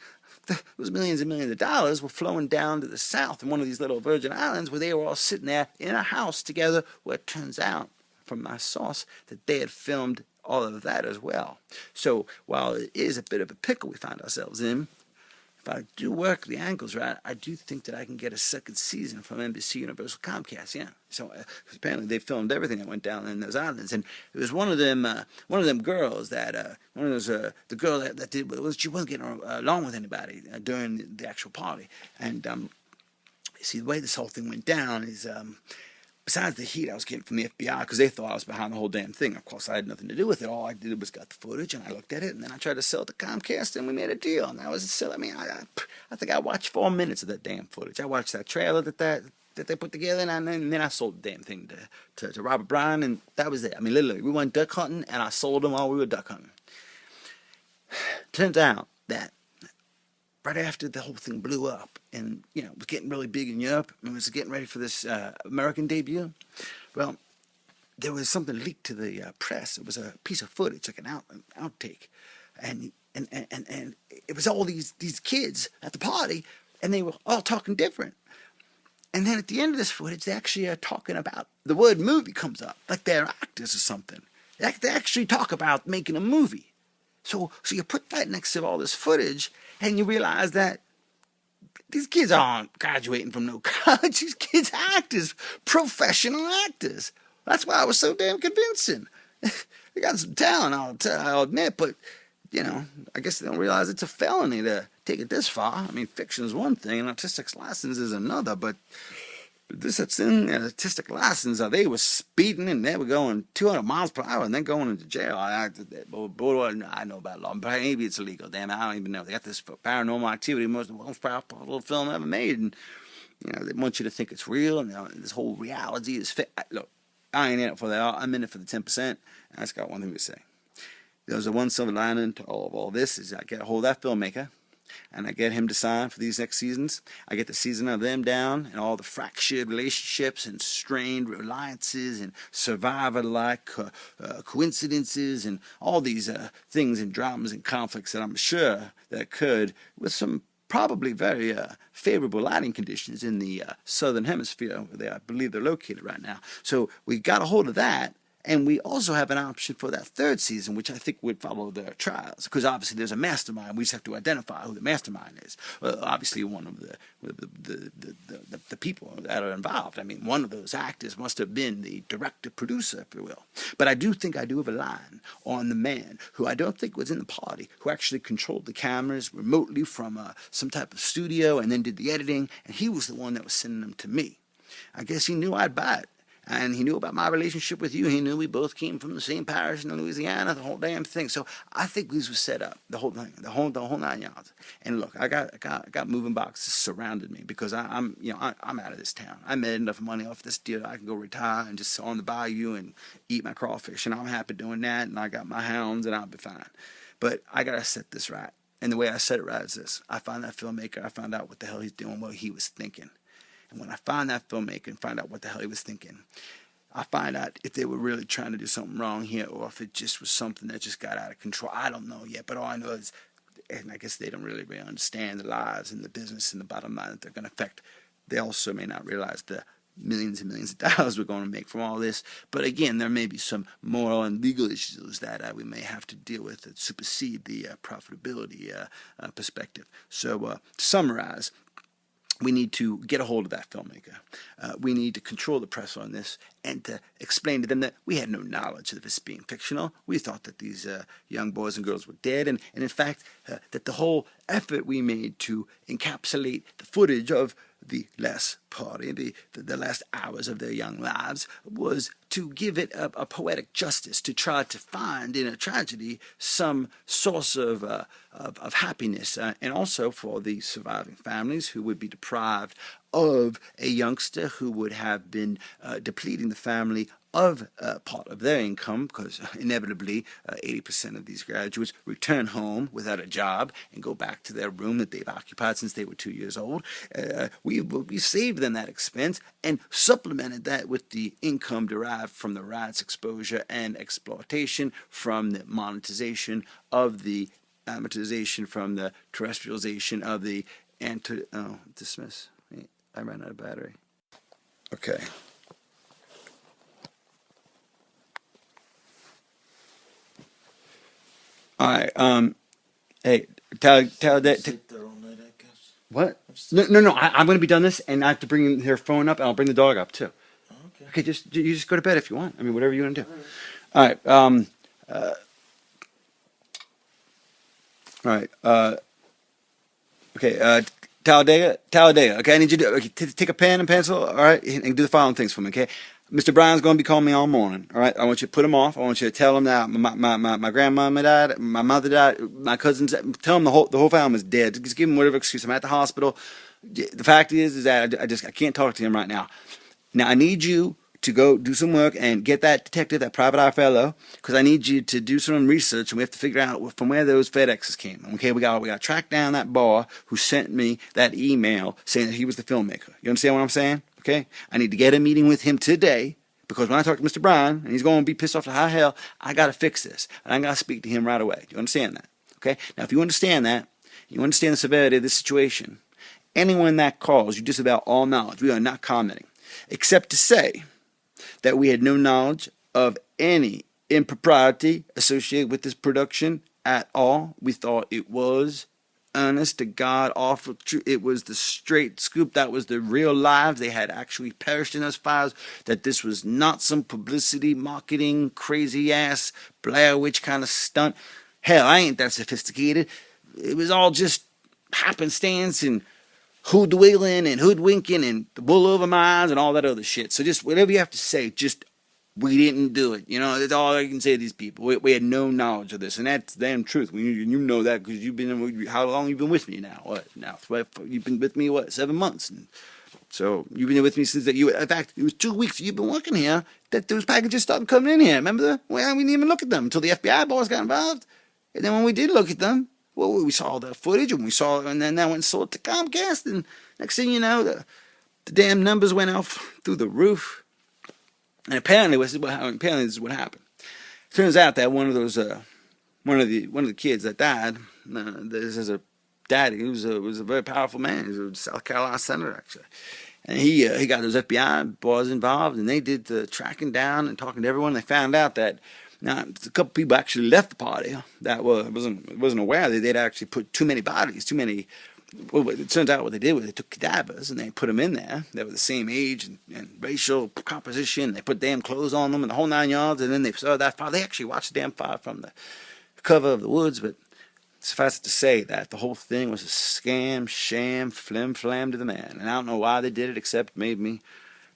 [SPEAKER 2] those millions and millions of dollars were flowing down to the south in one of these little Virgin Islands where they were all sitting there in a house together, where it turns out, from my source, that they had filmed all of that as well. So, while it is a bit of a pickle we find ourselves in, if I do work the angles right, I do think that I can get a second season from NBC Universal Comcast. Yeah. So apparently they filmed everything that went down in those islands, and it was one of them girls that the girl that did, she wasn't getting along with anybody during the actual party, and see, the way this whole thing went down is. Besides the heat I was getting from the FBI, because they thought I was behind the whole damn thing. Of course, I had nothing to do with it. All I did was got the footage, and I looked at it, and then I tried to sell it to Comcast, and we made a deal. And that was still, I think I watched 4 minutes of that damn footage. I watched that trailer that they put together, and then I sold the damn thing to Robert Bryan, and that was it. Literally, we went duck hunting, and I sold them while we were duck hunting. Turns out that right after the whole thing blew up and, it was getting really big in Europe and was getting ready for this American debut, well, there was something leaked to the press. It was a piece of footage, like an outtake. And and it was all these kids at the party, and they were all talking different. And then at the end of this footage, they actually are talking about, the word movie comes up, like they're actors or something. They actually talk about making a movie. So you put that next to all this footage, and you realize that these kids aren't graduating from no college. These kids are actors, professional actors. That's why it was so damn convincing. They got some talent, I'll admit, but, you know, I guess they don't realize it's a felony to take it this far. I mean, fiction is one thing, and artistic license is another, but this thing, artistic license, they were speeding, and they were going 200 miles per hour, and then going into jail. I know about law, but maybe it's illegal. Damn it, I don't even know. They got this Paranormal Activity, most powerful film ever made, and, you know, they want you to think it's real, and, you know, this whole reality is fake. Look, I ain't in it for that. I'm in it for the 10%, and I just got one thing to say. There's a one silver lining to all this is I get a hold of that filmmaker, and I get him to sign for these next seasons. I get the season of them down and all the fractured relationships and strained reliances and survivor-like coincidences and all these things and dramas and conflicts that I'm sure that occurred with some probably very favorable lighting conditions in the southern hemisphere where I believe they're located right now. So we got a hold of that. And we also have an option for that third season, which I think would follow their trials, because obviously there's a mastermind. We just have to identify who the mastermind is. Obviously, one of the people that are involved. I mean, one of those actors must have been the director-producer, if you will. But I do think I do have a line on the man who I don't think was in the party, who actually controlled the cameras remotely from some type of studio and then did the editing, and he was the one that was sending them to me. I guess he knew I'd buy it. And he knew about my relationship with you. He knew we both came from the same parish in Louisiana, the whole damn thing. So I think these were set up, the whole thing, the whole 9 yards. And look, I got moving boxes surrounded me because I'm out of this town. I made enough money off this deal that I can go retire and just sit on the bayou and eat my crawfish. And I'm happy doing that. And I got my hounds and I'll be fine. But I got to set this right. And the way I set it right is this. I find that filmmaker. I found out what the hell he's doing, what he was thinking. And when I find that filmmaker and find out what the hell he was thinking, I find out if they were really trying to do something wrong here or if it just was something that just got out of control. I don't know yet, but all I know is, and I guess they don't really understand the lives and the business and the bottom line that they're going to affect. They also may not realize the millions and millions of dollars we're going to make from all this. But again, there may be some moral and legal issues that we may have to deal with that supersede the profitability perspective. So to summarize, we need to get a hold of that filmmaker. We need to control the press on this and to explain to them that we had no knowledge of this being fictional. We thought that these young boys and girls were dead, and in fact, that the whole effort we made to encapsulate the footage of the last party, the last hours of their young lives, was to give it a poetic justice, to try to find in a tragedy some source of happiness, and also for the surviving families who would be deprived of a youngster who would have been depleting the family of part of their income, because inevitably 80% of these graduates return home without a job and go back to their room that they've occupied since they were 2 years old. We saved them that expense and supplemented that with the income derived from the rights exposure and exploitation, from the monetization of the amortization, from the terrestrialization of the dismiss. I ran out of battery. Okay. All right. Hey, tell that. What? No. I'm going to be done this, and I have to bring their phone up, and I'll bring the dog up too. Okay. You just go to bed if you want. I mean, whatever you want to do. All right. All right. Okay. Talladega. Okay, I need you to take a pen and pencil. All right, and do the following things for me. Okay. Mr. Bryan's going to be calling me all morning, all right? I want you to put him off. I want you to tell him that my grandmama died, my mother died, my cousins, tell him the whole family's dead. Just give him whatever excuse. I'm at the hospital. The fact is that I can't talk to him right now. Now, I need you to go do some work and get that detective, that private eye fellow, because I need you to do some research, and we have to figure out from where those FedExes came. Okay, we got to track down that boy who sent me that email saying that he was the filmmaker. You understand what I'm saying? Okay, I need to get a meeting with him today, because when I talk to Mr. Bryan, and he's going to be pissed off to high hell, I got to fix this, and I got to speak to him right away. Do you understand that? Okay? Now, if you understand that, you understand the severity of this situation, anyone that calls, you disavow all knowledge. We are not commenting, except to say that we had no knowledge of any impropriety associated with this production at all. We thought it was honest to God awful truth. It was the straight scoop. That was the real lives. They had actually perished in those fires. That this was not some publicity, marketing, crazy ass Blair Witch kind of stunt. Hell, I ain't that sophisticated. It was all just happenstance and hoodwinkling and hoodwinking and the wool over my eyes and all that other shit. So just whatever you have to say, just we didn't do it. You know, that's all I can say to these people. We had no knowledge of this, and that's damn truth. You know that because you've been. How long you been with me now? What now? You've been with me 7 months? And so you've been with me since that. In fact, it was 2 weeks you've been working here that those packages started coming in here. Remember? Well, we didn't even look at them until the FBI boys got involved, and then when we did look at them, well, we saw the footage and and then that went and sold it to Comcast, and next thing you know, the damn numbers went off through the roof. And apparently this is what happened. Turns out that one of the kids that died, this is a daddy who was a very powerful man. He was a South Carolina senator actually, and he got those FBI boys involved, and they did the tracking down and talking to everyone. They found out that now a couple people actually left the party that wasn't aware that they'd actually put too many bodies, well, it turns out what they did was they took cadavers and they put them in there. They were the same age and racial composition. They put damn clothes on them and the whole 9 yards. And then they saw that fire. They actually watched the damn fire from the cover of the woods. But suffice it to say that the whole thing was a scam, sham, flim-flam to the man. And I don't know why they did it except made me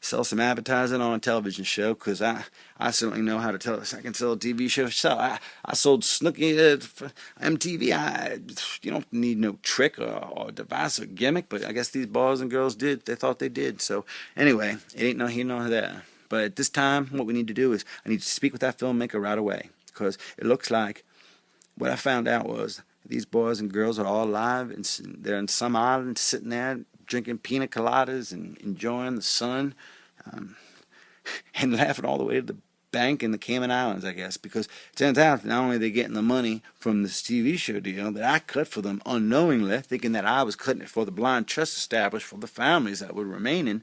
[SPEAKER 2] sell some advertising on a television show, because I certainly know how to tell. I can sell a TV show. So I sold Snooki for MTV. You don't need no trick or device or gimmick, but I guess these boys and girls did. They thought they did. So anyway, it ain't no here nor there. But at this time, what we need to do is I need to speak with that filmmaker right away, because it looks like what I found out was these boys and girls are all alive, and they're in some island sitting there drinking pina coladas and enjoying the sun, and laughing all the way to the bank in the Cayman Islands, I guess, because it turns out not only are they getting the money from this TV show deal that I cut for them unknowingly, thinking that I was cutting it for the blind trust established for the families that were remaining,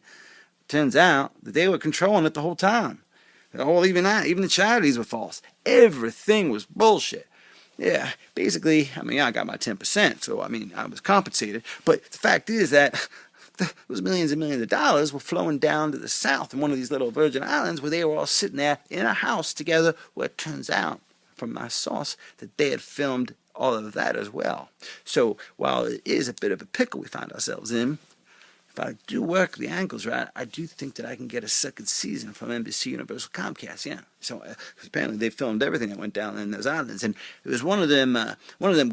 [SPEAKER 2] turns out that they were controlling it the whole time. Even the charities were false. Everything was bullshit. Yeah, basically, I got my 10%, so, I was compensated. But the fact is that those millions and millions of dollars were flowing down to the south in one of these little Virgin Islands where they were all sitting there in a house together, where it turns out, from my source, that they had filmed all of that as well. So, while it is a bit of a pickle we find ourselves in, if I do work the angles right, I do think that I can get a second season from NBC Universal Comcast. Yeah. So apparently they filmed everything that went down in those islands, and it was one of them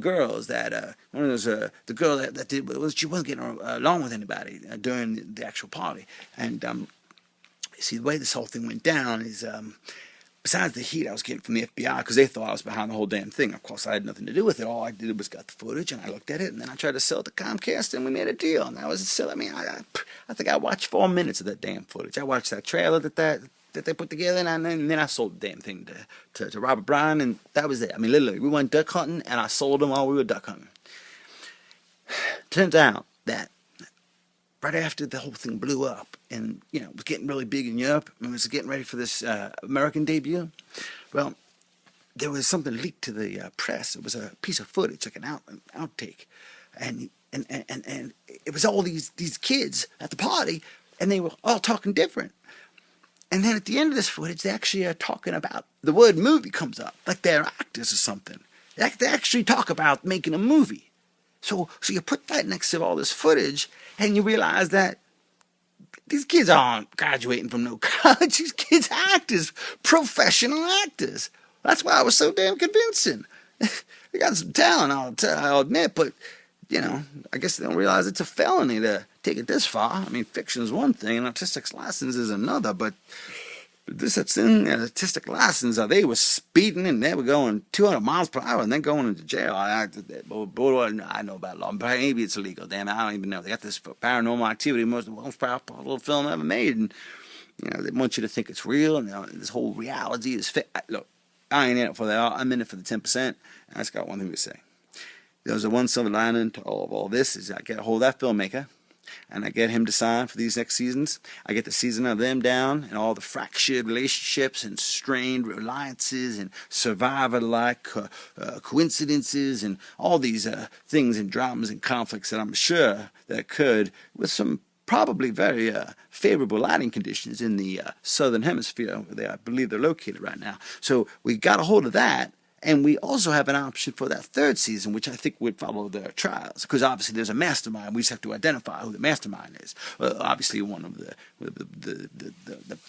[SPEAKER 2] girls that the girl that did, she wasn't getting along with anybody during the actual party, and see, the way this whole thing went down is. Besides the heat I was getting from the FBI, because they thought I was behind the whole damn thing. Of course, I had nothing to do with it. All I did was got the footage, and I looked at it, and then I tried to sell it to Comcast, and we made a deal. And that was still, I think I watched 4 minutes of that damn footage. I watched that trailer that they put together, and then I sold the damn thing to Robert Bryan, and that was it. Literally, we went duck hunting, and I sold them while we were duck hunting. Turns out that right after the whole thing blew up and, it was getting really big in Europe and was getting ready for this American debut, well, there was something leaked to the press. It was a piece of footage, like an outtake. And it was all these kids at the party, and they were all talking different. And then at the end of this footage, they actually are talking about, the word movie comes up, like they're actors or something. They actually talk about making a movie. So you put that next to all this footage, and you realize that these kids aren't graduating from no college. These kids are actors, professional actors. That's why it was so damn convincing. They got some talent, I'll admit, but, I guess they don't realize it's a felony to take it this far. Fiction is one thing, and artistic license is another, but this thing, artistic license, they were speeding and they were going 200 miles per hour and then going into jail. I know about law, but maybe it's illegal. Damn, I don't even know. They got this Paranormal Activity, most powerful film ever made, and they want you to think it's real, and this whole reality is fake. Look, I ain't in it for that. I'm in it for the 10%. And I just got one thing to say. there's a one silver lining to all this is I get a hold of that filmmaker, and I get him to sign for these next seasons. I get the season of them down and all the fractured relationships and strained reliances and survivor-like coincidences and all these things and dramas and conflicts that I'm sure that occurred with some probably very favorable lighting conditions in the southern hemisphere where I believe they're located right now. So we got a hold of that. And we also have an option for that third season, which I think would follow the trials, because obviously there's a mastermind. We just have to identify who the mastermind is. Obviously, one of the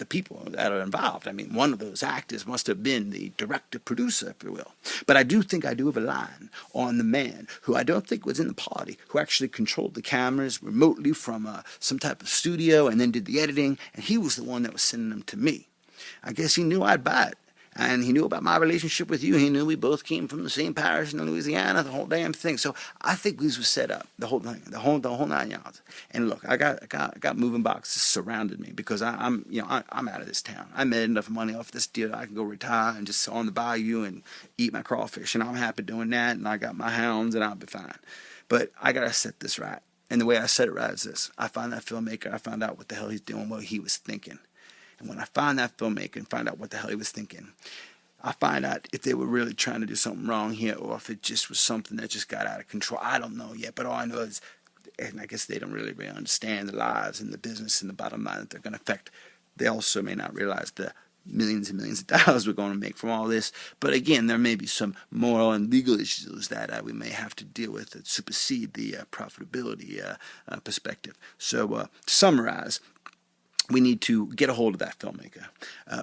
[SPEAKER 2] people that are involved. I mean, one of those actors must have been the director, producer, if you will. But I do think I do have a line on the man who I don't think was in the party, who actually controlled the cameras remotely from some type of studio and then did the editing, and he was the one that was sending them to me. I guess he knew I'd buy it. And he knew about my relationship with you. He knew we both came from the same parish in Louisiana, the whole damn thing. So I think these were set up, the whole thing, the whole 9 yards. And look, I got moving boxes surrounded me because I'm out of this town. I made enough money off this deal that I can go retire and just sit on the bayou and eat my crawfish. And I'm happy doing that. And I got my hounds and I'll be fine. But I gotta set this right. And the way I set it right is this: I find that filmmaker. I found out what the hell he's doing, what he was thinking. And when I find that filmmaker and find out what the hell he was thinking, I find out if they were really trying to do something wrong here or if it just was something that just got out of control. I don't know yet, but all I know is, and I guess they don't really understand the lives and the business and the bottom line that they're going to affect. They also may not realize the millions and millions of dollars we're going to make from all this. But again, there may be some moral and legal issues that we may have to deal with that supersede the profitability perspective. So to summarize, we need to get a hold of that filmmaker.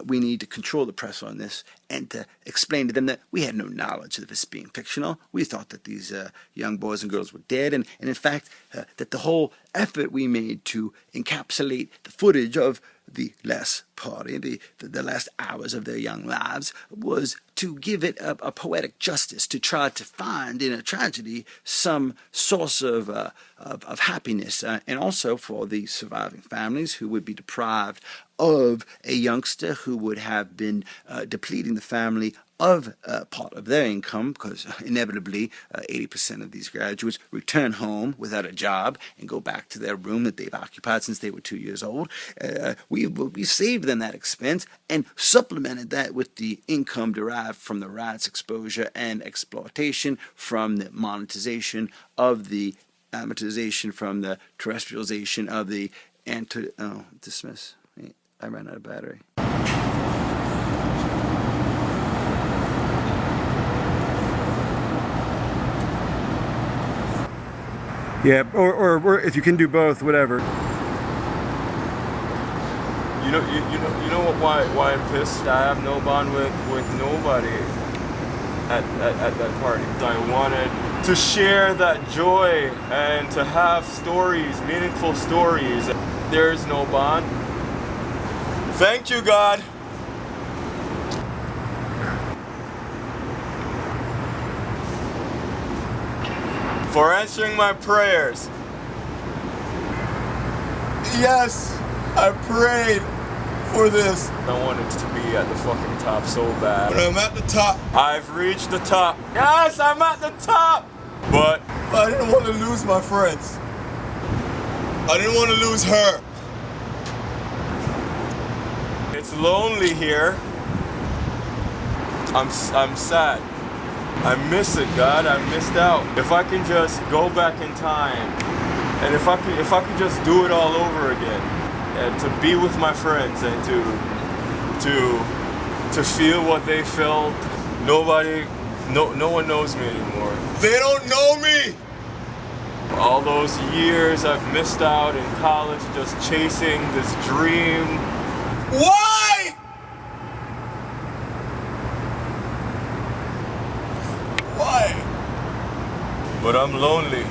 [SPEAKER 2] We need to control the press on this and to explain to them that we had no knowledge of this being fictional. We thought that these young boys and girls were dead, and in fact, that the whole effort we made to encapsulate the footage of the last party, the last hours of their young lives, was to give it a poetic justice, to try to find in a tragedy some source of happiness, and also for the surviving families who would be deprived of a youngster who would have been depleting the family of part of their income, because inevitably 80% of these graduates return home without a job and go back to their room that they've occupied since they were 2 years old. We saved them that expense and supplemented that with the income derived from the riots, exposure, and exploitation, from the monetization of the amortization, from the terrestrialization of the dismiss. I ran out of battery.
[SPEAKER 10] Yeah, or if you can do both, whatever.
[SPEAKER 1] You know why I'm pissed? I have no bond with nobody at that party. I wanted to share that joy and to have stories, meaningful stories. There's no bond. Thank you, God. For answering my prayers. Yes, I prayed for this. I wanted to be at the fucking top so bad. But I'm at the top. I've reached the top. Yes, I'm at the top. But I didn't want to lose my friends. I didn't want to lose her. It's lonely here. I'm sad. I miss it, God. I missed out. If I can just go back in time, and if I could just do it all over again, and to be with my friends and to feel what they felt. No one knows me anymore. They don't know me. All those years I've missed out in college, just chasing this dream. Why? But I'm lonely.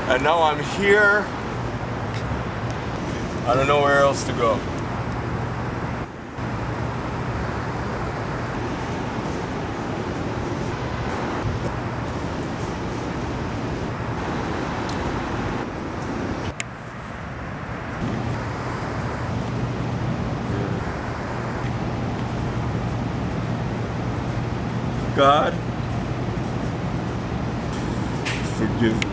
[SPEAKER 1] And now I'm here. I don't know where else to go. God,
[SPEAKER 10] forgive me.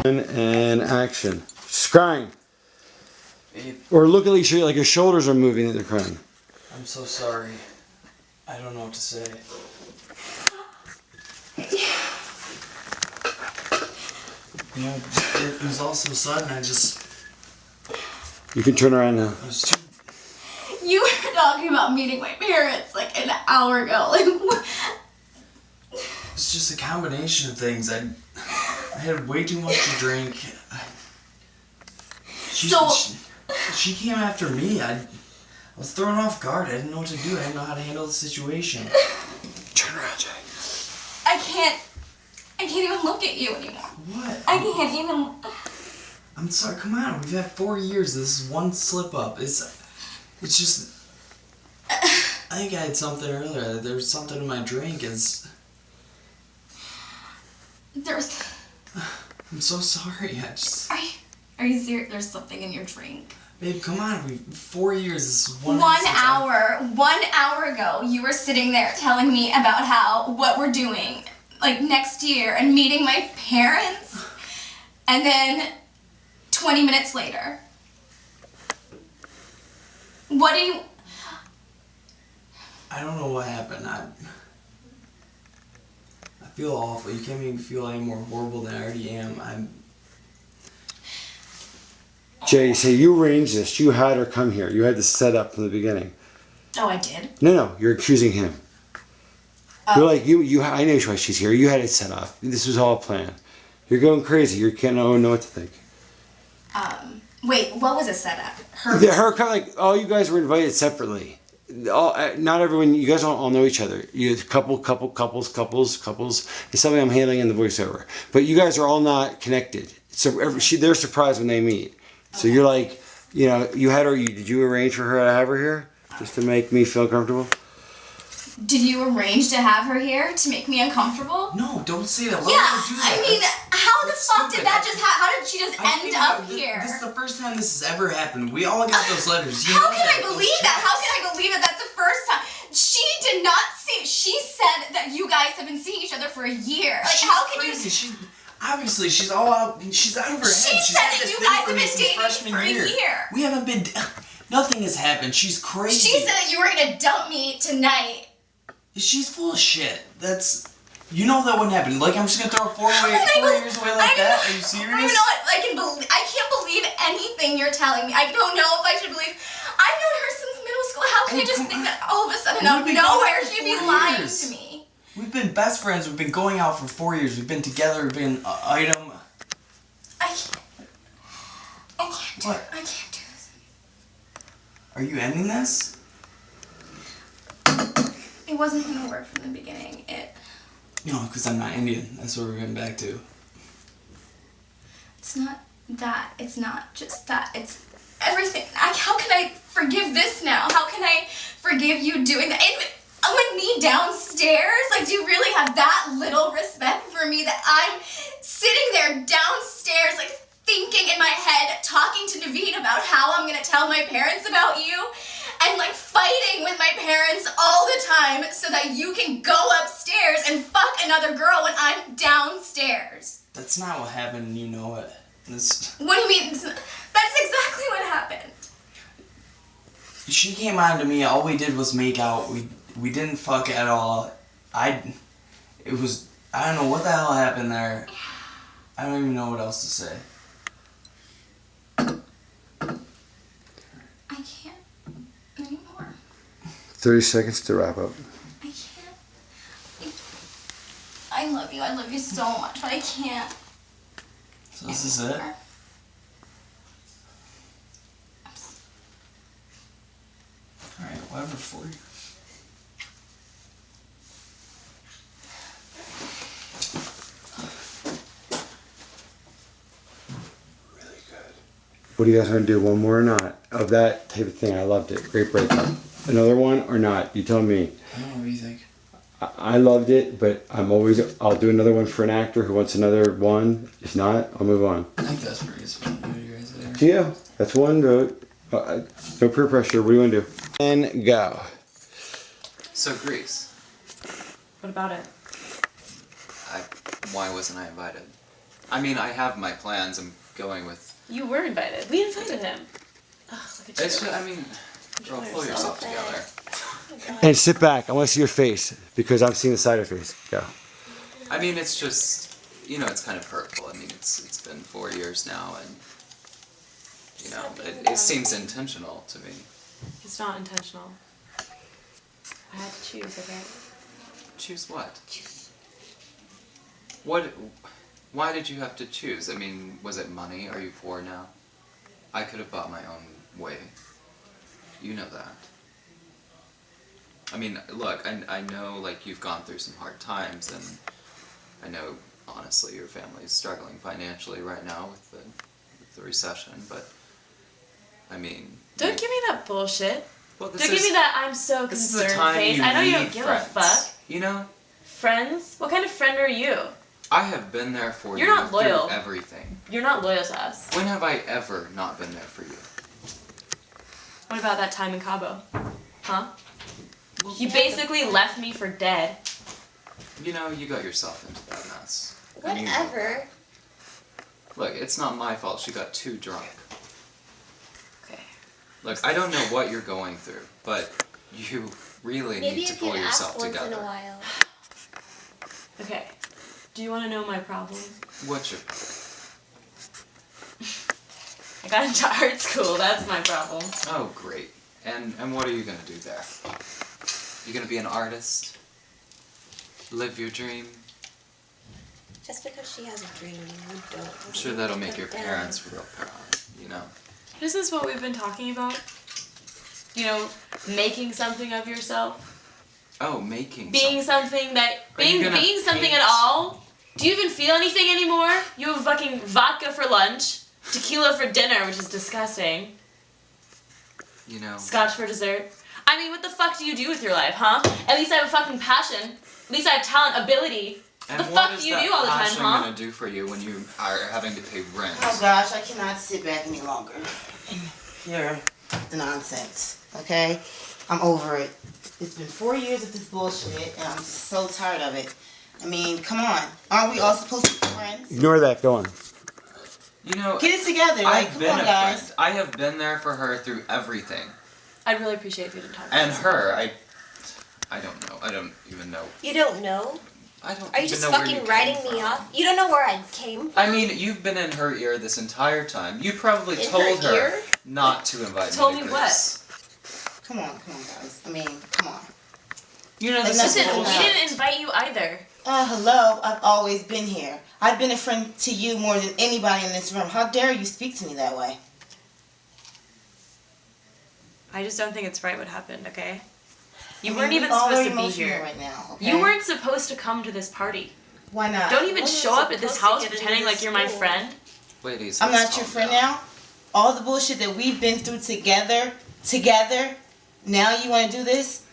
[SPEAKER 2] And action. She's crying.
[SPEAKER 11] Babe,
[SPEAKER 2] Or look at least like your shoulders are moving and they're crying.
[SPEAKER 11] I'm so sorry. I don't know what to say. You know, it was all so sudden. I just.
[SPEAKER 2] You can turn around now.
[SPEAKER 11] I was too.
[SPEAKER 8] You were talking about meeting my parents like an hour ago. Like, what?
[SPEAKER 11] It's just a combination of things. I had way too much to drink. She came after me. I was thrown off guard. I didn't know what to do. I didn't know how to handle the situation.
[SPEAKER 2] Turn around, Jay.
[SPEAKER 8] I can't even look at you anymore.
[SPEAKER 11] What?
[SPEAKER 8] I can't even.
[SPEAKER 11] I'm sorry. Come on. We've had 4 years. This is one slip up. It's just. I think I had something earlier. There was something in my drink. I'm so sorry.
[SPEAKER 8] Are you serious? There's something in your drink.
[SPEAKER 11] Babe, come on. 4 years. This is 1
[SPEAKER 8] 1 hour ago, you were sitting there telling me about what we're doing, like next year, and meeting my parents, and then 20 minutes later, what do you?
[SPEAKER 11] I don't know what happened. I feel awful. You can't make me feel any more horrible than I already am.
[SPEAKER 2] Jay, say you arranged this. You had her come here. You had this set up from the beginning.
[SPEAKER 8] Oh, I did.
[SPEAKER 2] No, you're accusing him. You're like you. I know why she's here. You had it set up. This was all planned. You're going crazy. You can't know what to think.
[SPEAKER 8] Wait, what was a setup?
[SPEAKER 2] Her like all you guys were invited separately. Not everyone. You guys don't all know each other. You couples. It's something I'm handling in the voiceover. But you guys are all not connected. So they're surprised when they meet. So you're like, you had her. Did you arrange for her to have her here just to make me feel comfortable?
[SPEAKER 8] Did you arrange to have her here to make me uncomfortable?
[SPEAKER 11] No, don't say that.
[SPEAKER 8] Yeah, I mean, how the fuck did that just happen? How did she just end up here?
[SPEAKER 11] This is the first time this has ever happened. We all got those letters.
[SPEAKER 8] How can I believe that? How can I believe that that's the first time? She did not see. She said that you guys have been seeing each other for a year. Like, how can you?
[SPEAKER 11] Obviously, she's all out. She's out of her head.
[SPEAKER 8] She said that you guys have been dating for a year.
[SPEAKER 11] We haven't been. Nothing has happened. She's crazy.
[SPEAKER 8] She said that you were gonna dump me tonight.
[SPEAKER 11] She's full of shit. You know that wouldn't happen. Like, I'm just gonna throw 4 years away like that? Are you serious?
[SPEAKER 8] I don't know. I can't believe anything you're telling me. I don't know if I should believe. I've known her since middle school. How can I just think that all of a sudden out of nowhere she'd be lying to me?
[SPEAKER 11] We've been best friends. We've been going out for 4 years. We've been together. We've been item.
[SPEAKER 8] I can't do this.
[SPEAKER 11] Are you ending this?
[SPEAKER 8] It wasn't gonna work from the beginning.
[SPEAKER 11] No, because I'm not Indian. That's what we're getting back to.
[SPEAKER 8] It's not that. It's not just that. It's everything. How can I forgive this now? How can I forgive you doing that? With me downstairs? Like, do you really have that little respect for me that I'm sitting there downstairs, like, thinking in my head, talking to Naveen about how I'm gonna tell my parents about you, and like fighting with my parents all the time so that you can go upstairs and fuck another girl when I'm downstairs?
[SPEAKER 11] That's not what happened, and you know it.
[SPEAKER 8] What do you mean? That's exactly what happened.
[SPEAKER 11] She came on to me. All we did was make out. We didn't fuck at all. I don't know what the hell happened there. I don't even know what else to say.
[SPEAKER 8] I can't anymore.
[SPEAKER 2] 30 seconds to wrap up.
[SPEAKER 8] I can't. I love you. I love you so much, but I can't.
[SPEAKER 11] So this is it? Alright, whatever for you.
[SPEAKER 2] What do you guys want to do? One more or not? Of that type of thing, I loved it. Great breakup. Another one or not? You tell me.
[SPEAKER 11] I don't know what you think.
[SPEAKER 2] I loved it, but I'll do another one for an actor who wants another one. If not, I'll move on.
[SPEAKER 11] I think that's pretty good. What do you guys think?
[SPEAKER 2] to you. That's one vote. No peer pressure. What do you want to do? And go.
[SPEAKER 12] So Greece.
[SPEAKER 13] What about it?
[SPEAKER 12] Why wasn't I invited? I mean, I have my plans. I'm going with...
[SPEAKER 13] You were invited. We invited him. Oh, look at you.
[SPEAKER 12] It's just, I mean, girl, pull yourself together.
[SPEAKER 2] And sit back. I want to see your face because I'm seeing the side of your face. Go.
[SPEAKER 12] I mean, it's just, you know, it's kind of hurtful. I mean, it's been 4 years now, and you know, it seems intentional to me.
[SPEAKER 13] It's not intentional. I had to choose, okay?
[SPEAKER 12] Choose what? What? Why did you have to choose? I mean, was it money? Are you poor now? I could have bought my own way. You know that. I mean, look, I know, like, you've gone through some hard times, and I know, honestly, your family's struggling financially right now with the recession, but, I mean...
[SPEAKER 13] Don't give me that bullshit.
[SPEAKER 12] Well,
[SPEAKER 13] don't give me that I'm so concerned face. I know you don't give a fuck.
[SPEAKER 12] You know?
[SPEAKER 13] Friends? What kind of friend are you?
[SPEAKER 12] I have been there for you.
[SPEAKER 13] You're not loyal.
[SPEAKER 12] Through everything.
[SPEAKER 13] You're not loyal to us.
[SPEAKER 12] When have I ever not been there for you?
[SPEAKER 13] What about that time in Cabo? Huh? You basically left me for dead.
[SPEAKER 12] You know, you got yourself into that mess.
[SPEAKER 8] Whatever.
[SPEAKER 12] Look, it's not my fault. She got too drunk.
[SPEAKER 13] Okay.
[SPEAKER 12] Look, I don't know what you're going through, but you really need to pull yourself together.
[SPEAKER 8] Once in a while.
[SPEAKER 13] Okay. Do you want to know my problem?
[SPEAKER 12] What's your...
[SPEAKER 13] I got into art school. That's my problem.
[SPEAKER 12] Oh, great. And what are you going to do there? You going to be an artist? Live your dream?
[SPEAKER 8] Just because she has a dream, you don't.
[SPEAKER 12] I'm sure that'll make your parents real proud, you know?
[SPEAKER 13] This is what we've been talking about. You know, making something of yourself.
[SPEAKER 12] Oh, making
[SPEAKER 13] being something that... Being something at all. Do you even feel anything anymore? You have fucking vodka for lunch, tequila for dinner, which is disgusting.
[SPEAKER 12] You know...
[SPEAKER 13] Scotch for dessert. I mean, what the fuck do you do with your life, huh? At least I have a fucking passion. At least I have talent, ability. What the fuck do you do all the time, huh?
[SPEAKER 12] And what is that passion gonna do for you when you are having to pay rent?
[SPEAKER 14] Oh gosh, I cannot sit back any longer and hear the nonsense, okay? I'm over it. It's been 4 years of this bullshit, and I'm just so tired of it. I mean, come on. Aren't we all supposed to be friends?
[SPEAKER 2] Ignore that. Go on.
[SPEAKER 12] You know...
[SPEAKER 14] Get it together. Like, come on, guys.
[SPEAKER 12] Friend. I have been there for her through everything.
[SPEAKER 13] I'd really appreciate if you didn't talk about
[SPEAKER 12] And her, I don't know. I don't even know.
[SPEAKER 8] You don't know?
[SPEAKER 12] I don't
[SPEAKER 8] Are you just fucking writing me off? You don't know where I came from?
[SPEAKER 12] I mean, you've been in her ear this entire time. You probably told her not to invite me to
[SPEAKER 13] Told me what?
[SPEAKER 14] Come on, guys. I mean, come on.
[SPEAKER 13] You know, listen, we didn't invite you either.
[SPEAKER 14] Hello. I've always been here. I've been a friend to you more than anybody in this room. How dare you speak to me that way?
[SPEAKER 13] I just don't think it's right what happened, okay? You weren't even supposed to be here.
[SPEAKER 14] Right now, okay?
[SPEAKER 13] You weren't supposed to come to this party.
[SPEAKER 14] Why not?
[SPEAKER 13] Don't even show up at this house pretending like you're my friend.
[SPEAKER 12] Ladies,
[SPEAKER 14] I'm not your friend now. All the bullshit that we've been through together, now you want to do this?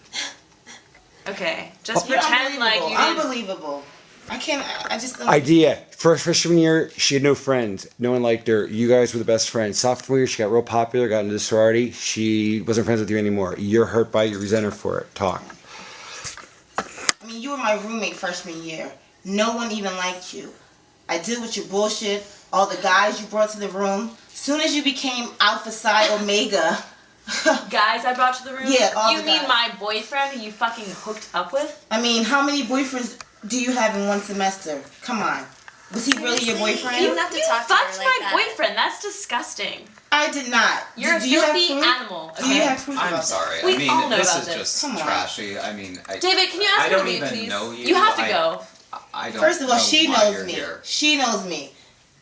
[SPEAKER 13] Okay, just pretend like you didn't.
[SPEAKER 14] Unbelievable. I just don't.
[SPEAKER 2] Idea. First freshman year, she had no friends. No one liked her. You guys were the best friends. Sophomore year, she got real popular, got into the sorority. She wasn't friends with you anymore. You're hurt by it. You resent her for it. Talk.
[SPEAKER 14] I mean, you were my roommate freshman year. No one even liked you. I deal with your bullshit. All the guys you brought to the room. Soon as you became Alpha Psi Omega.
[SPEAKER 13] Guys I brought to the room?
[SPEAKER 14] Yeah, all
[SPEAKER 13] You
[SPEAKER 14] the
[SPEAKER 13] mean
[SPEAKER 14] guys.
[SPEAKER 13] my boyfriend who you fucking hooked up with?
[SPEAKER 14] I mean, how many boyfriends do you have in one semester? Come on. Was he really your boyfriend?
[SPEAKER 13] You fucked my boyfriend. That's disgusting.
[SPEAKER 14] I did not.
[SPEAKER 13] You're a filthy animal.
[SPEAKER 14] Do you have proof?
[SPEAKER 12] I'm sorry.
[SPEAKER 13] We
[SPEAKER 12] I mean,
[SPEAKER 13] all know
[SPEAKER 12] this
[SPEAKER 13] about
[SPEAKER 12] is
[SPEAKER 13] this.
[SPEAKER 12] just trashy. I mean,
[SPEAKER 13] David, can you ask
[SPEAKER 12] I
[SPEAKER 13] her to
[SPEAKER 12] don't
[SPEAKER 13] leave,
[SPEAKER 12] even
[SPEAKER 13] please?
[SPEAKER 12] know you.
[SPEAKER 13] You have to go.
[SPEAKER 12] I don't
[SPEAKER 14] First of all,
[SPEAKER 12] know
[SPEAKER 14] she
[SPEAKER 12] why
[SPEAKER 14] knows
[SPEAKER 12] you're
[SPEAKER 14] me.
[SPEAKER 12] here.
[SPEAKER 14] She knows me.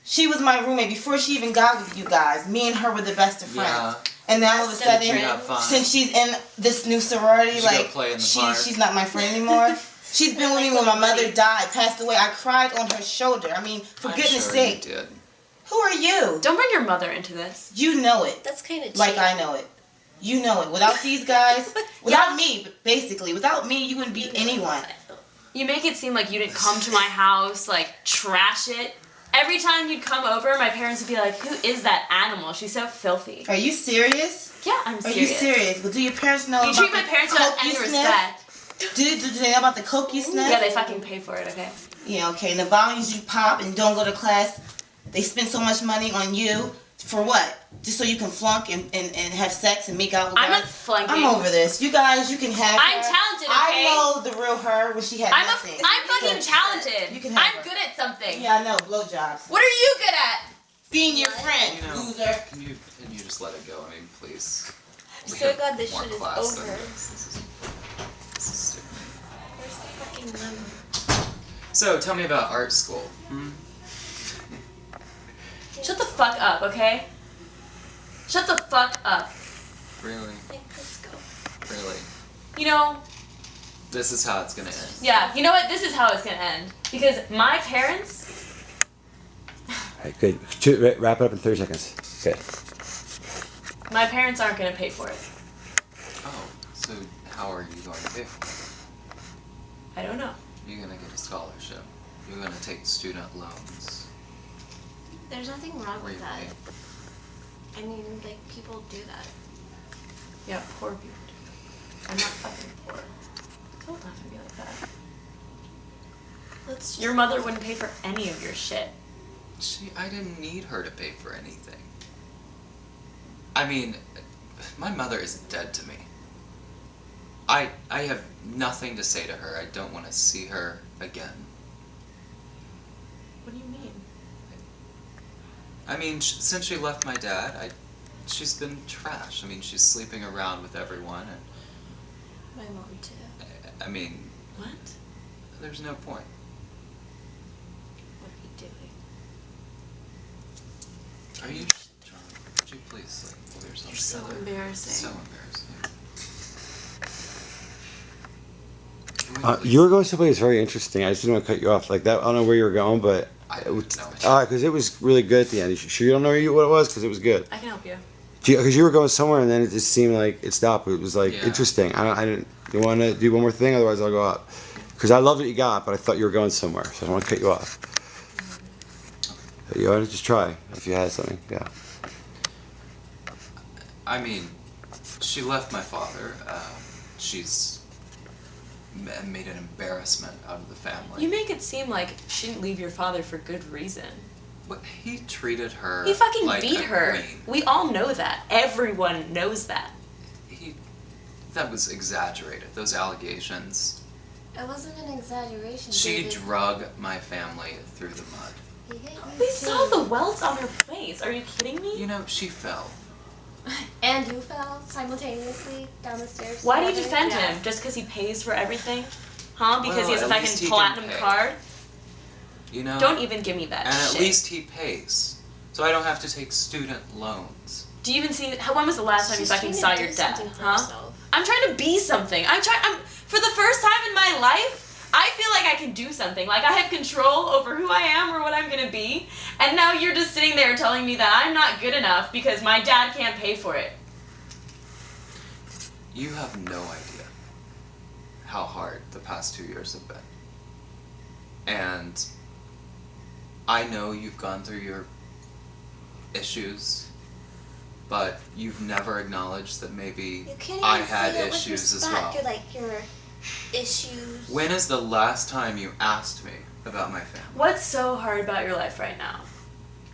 [SPEAKER 14] She was my roommate before she even got with you guys. Me and her were the best of friends.
[SPEAKER 12] Yeah.
[SPEAKER 14] And then all of a sudden,
[SPEAKER 12] Did you have fun?
[SPEAKER 14] since she's in this new sorority,
[SPEAKER 12] Did you go
[SPEAKER 14] like
[SPEAKER 12] play in the park?
[SPEAKER 14] she's not my friend anymore. She's been with me when my mother died, passed away. I cried on her shoulder. I mean, for goodness sake.
[SPEAKER 12] You did.
[SPEAKER 14] Who are you?
[SPEAKER 13] Don't bring your mother into this.
[SPEAKER 14] You know it.
[SPEAKER 8] That's kind of cheap.
[SPEAKER 14] Like I know it. You know it. Without these guys, without me, basically, without me, you wouldn't be anyone.
[SPEAKER 13] You make it seem like you didn't come to my house, like, trash it, Every time you'd come over, my parents would be like, "Who is that animal? She's so filthy."
[SPEAKER 14] Are you serious?
[SPEAKER 13] Yeah, I'm serious.
[SPEAKER 14] Are you serious? Well, do your parents know
[SPEAKER 13] You
[SPEAKER 14] about
[SPEAKER 13] treat my
[SPEAKER 14] the
[SPEAKER 13] parents
[SPEAKER 14] coke
[SPEAKER 13] without any
[SPEAKER 14] you
[SPEAKER 13] respect.
[SPEAKER 14] sniff? Do they know about the coke you sniff?
[SPEAKER 13] Yeah, they fucking pay for it, okay?
[SPEAKER 14] Yeah, okay. And the volumes you pop and don't go to class, they spend so much money on you for what? Just so you can flunk and have sex and make out with
[SPEAKER 13] I'm
[SPEAKER 14] guys?
[SPEAKER 13] not flunking.
[SPEAKER 14] I'm over this. You guys, you can have
[SPEAKER 13] I'm
[SPEAKER 14] her.
[SPEAKER 13] talented, okay?
[SPEAKER 14] I know the real her when she had nothing.
[SPEAKER 13] I'm fucking talented.
[SPEAKER 14] You can have
[SPEAKER 13] I'm
[SPEAKER 14] her.
[SPEAKER 13] good at something.
[SPEAKER 14] Yeah, I know. Blowjobs.
[SPEAKER 13] What are you good at?
[SPEAKER 14] Being your friend,
[SPEAKER 12] You know,
[SPEAKER 14] loser.
[SPEAKER 12] can you just let it go? I mean, please.
[SPEAKER 6] I'm
[SPEAKER 12] We
[SPEAKER 6] so
[SPEAKER 12] have
[SPEAKER 6] glad this
[SPEAKER 12] more
[SPEAKER 6] shit is
[SPEAKER 12] class than
[SPEAKER 6] over.
[SPEAKER 12] this is stupid.
[SPEAKER 6] Where's the fucking number?
[SPEAKER 12] So, tell me about art school.
[SPEAKER 13] Shut the fuck up, okay? Shut the fuck up.
[SPEAKER 12] Really?
[SPEAKER 6] Let's go.
[SPEAKER 12] Really?
[SPEAKER 13] You know,
[SPEAKER 12] This is how it's gonna end.
[SPEAKER 13] yeah, you know what? This is how it's gonna end. Because my parents...
[SPEAKER 2] Alright, good. Wrap it up in 30 seconds. Good.
[SPEAKER 13] My parents aren't gonna pay for it.
[SPEAKER 12] Oh, so how are you going to pay for it?
[SPEAKER 13] I don't know.
[SPEAKER 12] You're gonna get a scholarship. You're gonna take student loans.
[SPEAKER 6] There's nothing wrong
[SPEAKER 12] Where
[SPEAKER 6] with
[SPEAKER 12] you
[SPEAKER 6] that.
[SPEAKER 12] pay.
[SPEAKER 6] I mean, like, people do that.
[SPEAKER 13] Yeah, poor people do. I'm not fucking poor. Don't laugh at me like that.
[SPEAKER 6] Let's just...
[SPEAKER 13] Your mother wouldn't pay for any of your shit.
[SPEAKER 12] I didn't need her to pay for anything. I mean, my mother is dead to me. I have nothing to say to her. I don't want to see her again.
[SPEAKER 13] What do you mean?
[SPEAKER 12] I mean, since she left my dad, she's been trash. I mean, she's sleeping around with everyone, and
[SPEAKER 6] My mom, too.
[SPEAKER 12] I mean,
[SPEAKER 13] What?
[SPEAKER 12] there's no point.
[SPEAKER 6] What are you doing?
[SPEAKER 12] Are you drunk? Would you please, like, pull yourself
[SPEAKER 6] You're so
[SPEAKER 12] together?
[SPEAKER 6] embarrassing.
[SPEAKER 12] So embarrassing.
[SPEAKER 2] You were going someplace very interesting. I just didn't want to cut you off like that. I don't know where you were going, but
[SPEAKER 12] I don't know.
[SPEAKER 2] because it was really good at the end. You sure you don't know what it was? Because it was good.
[SPEAKER 13] I can help you.
[SPEAKER 2] Because you were going somewhere and then it just seemed like it stopped. It was like
[SPEAKER 12] Yeah.
[SPEAKER 2] interesting. I didn't. You want to do one more thing? Otherwise, I'll go up. Because I love what you got, but I thought you were going somewhere, so I don't want to cut you off. You ought to just try if you had something. Yeah.
[SPEAKER 12] I mean, she left my father. She's made an embarrassment out of the family.
[SPEAKER 13] You make it seem like she didn't leave your father for good reason.
[SPEAKER 12] But he treated her
[SPEAKER 13] He fucking
[SPEAKER 12] like
[SPEAKER 13] beat
[SPEAKER 12] a
[SPEAKER 13] her.
[SPEAKER 12] queen.
[SPEAKER 13] We all know that. Everyone knows that.
[SPEAKER 12] That was exaggerated. Those allegations.
[SPEAKER 6] It wasn't an exaggeration.
[SPEAKER 12] She
[SPEAKER 6] David.
[SPEAKER 12] drug my family through the mud.
[SPEAKER 6] He hit me
[SPEAKER 13] We
[SPEAKER 6] too.
[SPEAKER 13] saw the welts on her face. Are you kidding me?
[SPEAKER 12] You know, she fell.
[SPEAKER 6] And you fell simultaneously down the stairs.
[SPEAKER 13] Why do you
[SPEAKER 6] together?
[SPEAKER 13] defend
[SPEAKER 6] Yeah.
[SPEAKER 13] him? Just because he pays for everything? Huh? Because
[SPEAKER 12] Well,
[SPEAKER 13] he has a
[SPEAKER 12] at least
[SPEAKER 13] fucking
[SPEAKER 12] he can
[SPEAKER 13] platinum
[SPEAKER 12] pay.
[SPEAKER 13] card?
[SPEAKER 12] You know?
[SPEAKER 13] Don't even give me that
[SPEAKER 12] And
[SPEAKER 13] shit.
[SPEAKER 12] at least he pays. So I don't have to take student loans.
[SPEAKER 13] Do you even see? When was the last time you
[SPEAKER 6] She's
[SPEAKER 13] fucking
[SPEAKER 6] trying
[SPEAKER 13] saw
[SPEAKER 6] to
[SPEAKER 13] your
[SPEAKER 6] do
[SPEAKER 13] dad?
[SPEAKER 6] something for
[SPEAKER 13] Huh?
[SPEAKER 6] herself.
[SPEAKER 13] I'm trying to be something. I'm for the first time in my life, I feel like I can do something. Like I have control over who I am or what I'm gonna be. And now you're just sitting there telling me that I'm not good enough because my dad can't pay for it.
[SPEAKER 12] You have no idea how hard the past 2 years have been. And I know you've gone through your issues, but you've never acknowledged that maybe
[SPEAKER 6] You can't even
[SPEAKER 12] I had
[SPEAKER 6] say it with
[SPEAKER 12] issues as
[SPEAKER 6] respect.
[SPEAKER 12] well.
[SPEAKER 6] You're like your issues.
[SPEAKER 12] When is the last time you asked me about my family?
[SPEAKER 13] What's so hard about your life right now?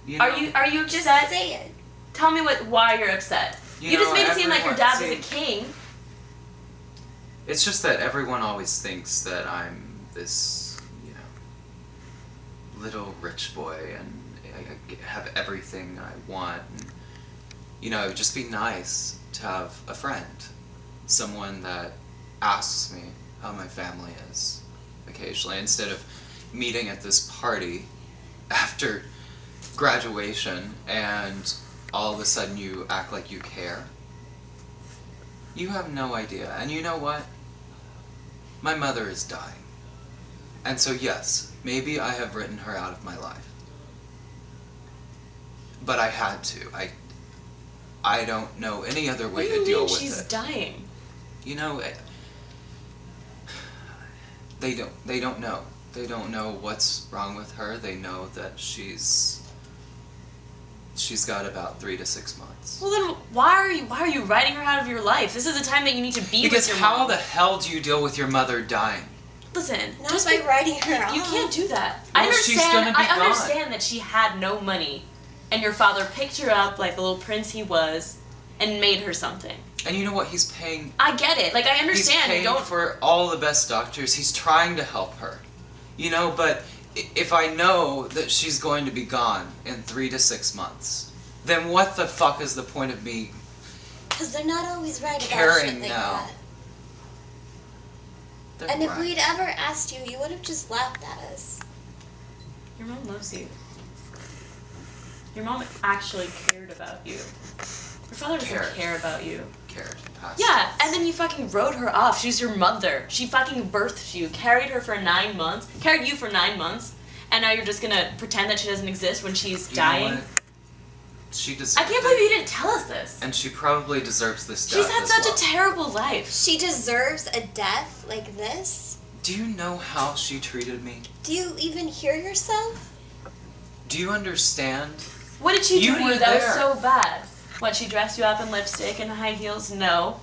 [SPEAKER 12] You know,
[SPEAKER 13] Are you
[SPEAKER 6] Just
[SPEAKER 13] upset?
[SPEAKER 6] say it.
[SPEAKER 13] Tell me why you're upset. You just
[SPEAKER 12] know,
[SPEAKER 13] made it seem like your dad was a
[SPEAKER 12] everyone-
[SPEAKER 13] king.
[SPEAKER 12] It's just that everyone always thinks that I'm this, you know, little rich boy and I have everything I want. And, you know, it would just be nice to have a friend. Someone that asks me how my family is occasionally, instead of meeting at this party after graduation and all of a sudden you act like you care. You have no idea. And you know what? My mother is dying. And so yes, maybe I have written her out of my life. But I had to. I don't know any other way to deal with
[SPEAKER 13] she's
[SPEAKER 12] it.
[SPEAKER 13] dying?
[SPEAKER 12] You know, they don't know. They don't know what's wrong with her. They know that she's got about 3 to 6 months.
[SPEAKER 13] Well then, why are you writing her out of your life? This is a time that you need to be
[SPEAKER 12] Because
[SPEAKER 13] with your mom.
[SPEAKER 12] how the hell do you deal with your mother dying?
[SPEAKER 13] Listen,
[SPEAKER 14] Not by writing her out.
[SPEAKER 13] You can't do that.
[SPEAKER 12] Well,
[SPEAKER 13] I understand. I
[SPEAKER 12] gone.
[SPEAKER 13] understand that she had no money, and your father picked her up like the little prince he was, and made her something.
[SPEAKER 12] And you know what? He's paying.
[SPEAKER 13] I get it. Like I understand.
[SPEAKER 12] He's paying for all the best doctors. He's trying to help her. You know, but if I know that she's going to be gone in 3 to 6 months, then what the fuck is the point of me?
[SPEAKER 15] Because they're not always right about
[SPEAKER 12] caring
[SPEAKER 15] shit like
[SPEAKER 12] now?
[SPEAKER 15] that.
[SPEAKER 12] They're
[SPEAKER 15] And if
[SPEAKER 12] right.
[SPEAKER 15] we'd ever asked you, you would have just laughed at us.
[SPEAKER 13] Your mom loves you. Your mom actually cared about you. Your father doesn't care about you.
[SPEAKER 12] Cared.
[SPEAKER 13] Yeah, and then you fucking wrote her off. She's your mother. She fucking birthed you, carried you for 9 months, and now you're just gonna pretend that she doesn't exist when she's dying?
[SPEAKER 12] You know what? She deserves
[SPEAKER 13] I can't believe you didn't tell us this.
[SPEAKER 12] And she probably deserves this death
[SPEAKER 13] She's had
[SPEAKER 12] as
[SPEAKER 13] such
[SPEAKER 12] well.
[SPEAKER 13] a terrible life.
[SPEAKER 15] She deserves a death like this?
[SPEAKER 12] Do you know how she treated me?
[SPEAKER 15] Do you even hear yourself?
[SPEAKER 12] Do you understand?
[SPEAKER 13] What did she do
[SPEAKER 12] You
[SPEAKER 13] to
[SPEAKER 12] were
[SPEAKER 13] you that was
[SPEAKER 12] there.
[SPEAKER 13] so bad? What, she dressed you up in lipstick and high heels? No.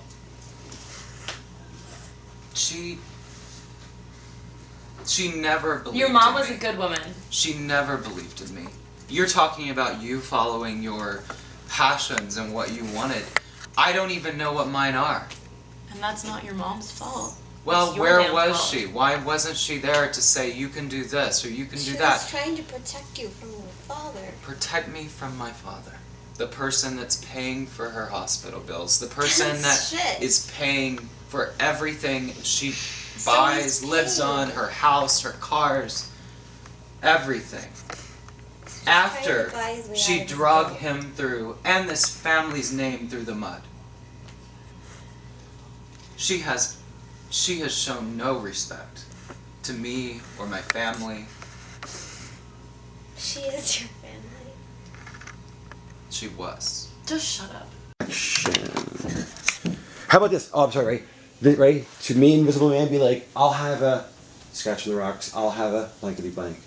[SPEAKER 12] She never believed
[SPEAKER 13] Your mom
[SPEAKER 12] in
[SPEAKER 13] was
[SPEAKER 12] me.
[SPEAKER 13] a good woman.
[SPEAKER 12] She never believed in me. You're talking about you following your passions and what you wanted. I don't even know what mine are.
[SPEAKER 13] And that's not your mom's fault.
[SPEAKER 12] Well,
[SPEAKER 13] It's your
[SPEAKER 12] where
[SPEAKER 13] damn
[SPEAKER 12] was
[SPEAKER 13] fault.
[SPEAKER 12] she? Why wasn't she there to say you can do this or you can
[SPEAKER 15] She
[SPEAKER 12] do
[SPEAKER 15] was
[SPEAKER 12] that?
[SPEAKER 15] trying to protect you from your father.
[SPEAKER 12] Protect me from my father. The person that's paying for her hospital bills. The person
[SPEAKER 15] That's
[SPEAKER 12] that
[SPEAKER 15] shit.
[SPEAKER 12] is paying for everything she
[SPEAKER 15] So
[SPEAKER 12] buys,
[SPEAKER 15] he's
[SPEAKER 12] lives
[SPEAKER 15] paying.
[SPEAKER 12] on, her house, her cars, everything.
[SPEAKER 15] trying to
[SPEAKER 12] After
[SPEAKER 15] buy his way
[SPEAKER 12] she
[SPEAKER 15] out of his
[SPEAKER 12] drug
[SPEAKER 15] boat.
[SPEAKER 12] him through, and this family's name through the mud. She has shown no respect to me or my family.
[SPEAKER 15] She is your family.
[SPEAKER 12] She was.
[SPEAKER 13] Just shut up.
[SPEAKER 2] How about this? Oh, I'm sorry, right? Should me, Invisible Man, be like, I'll have a scratch from the rocks, I'll have a blankety blank.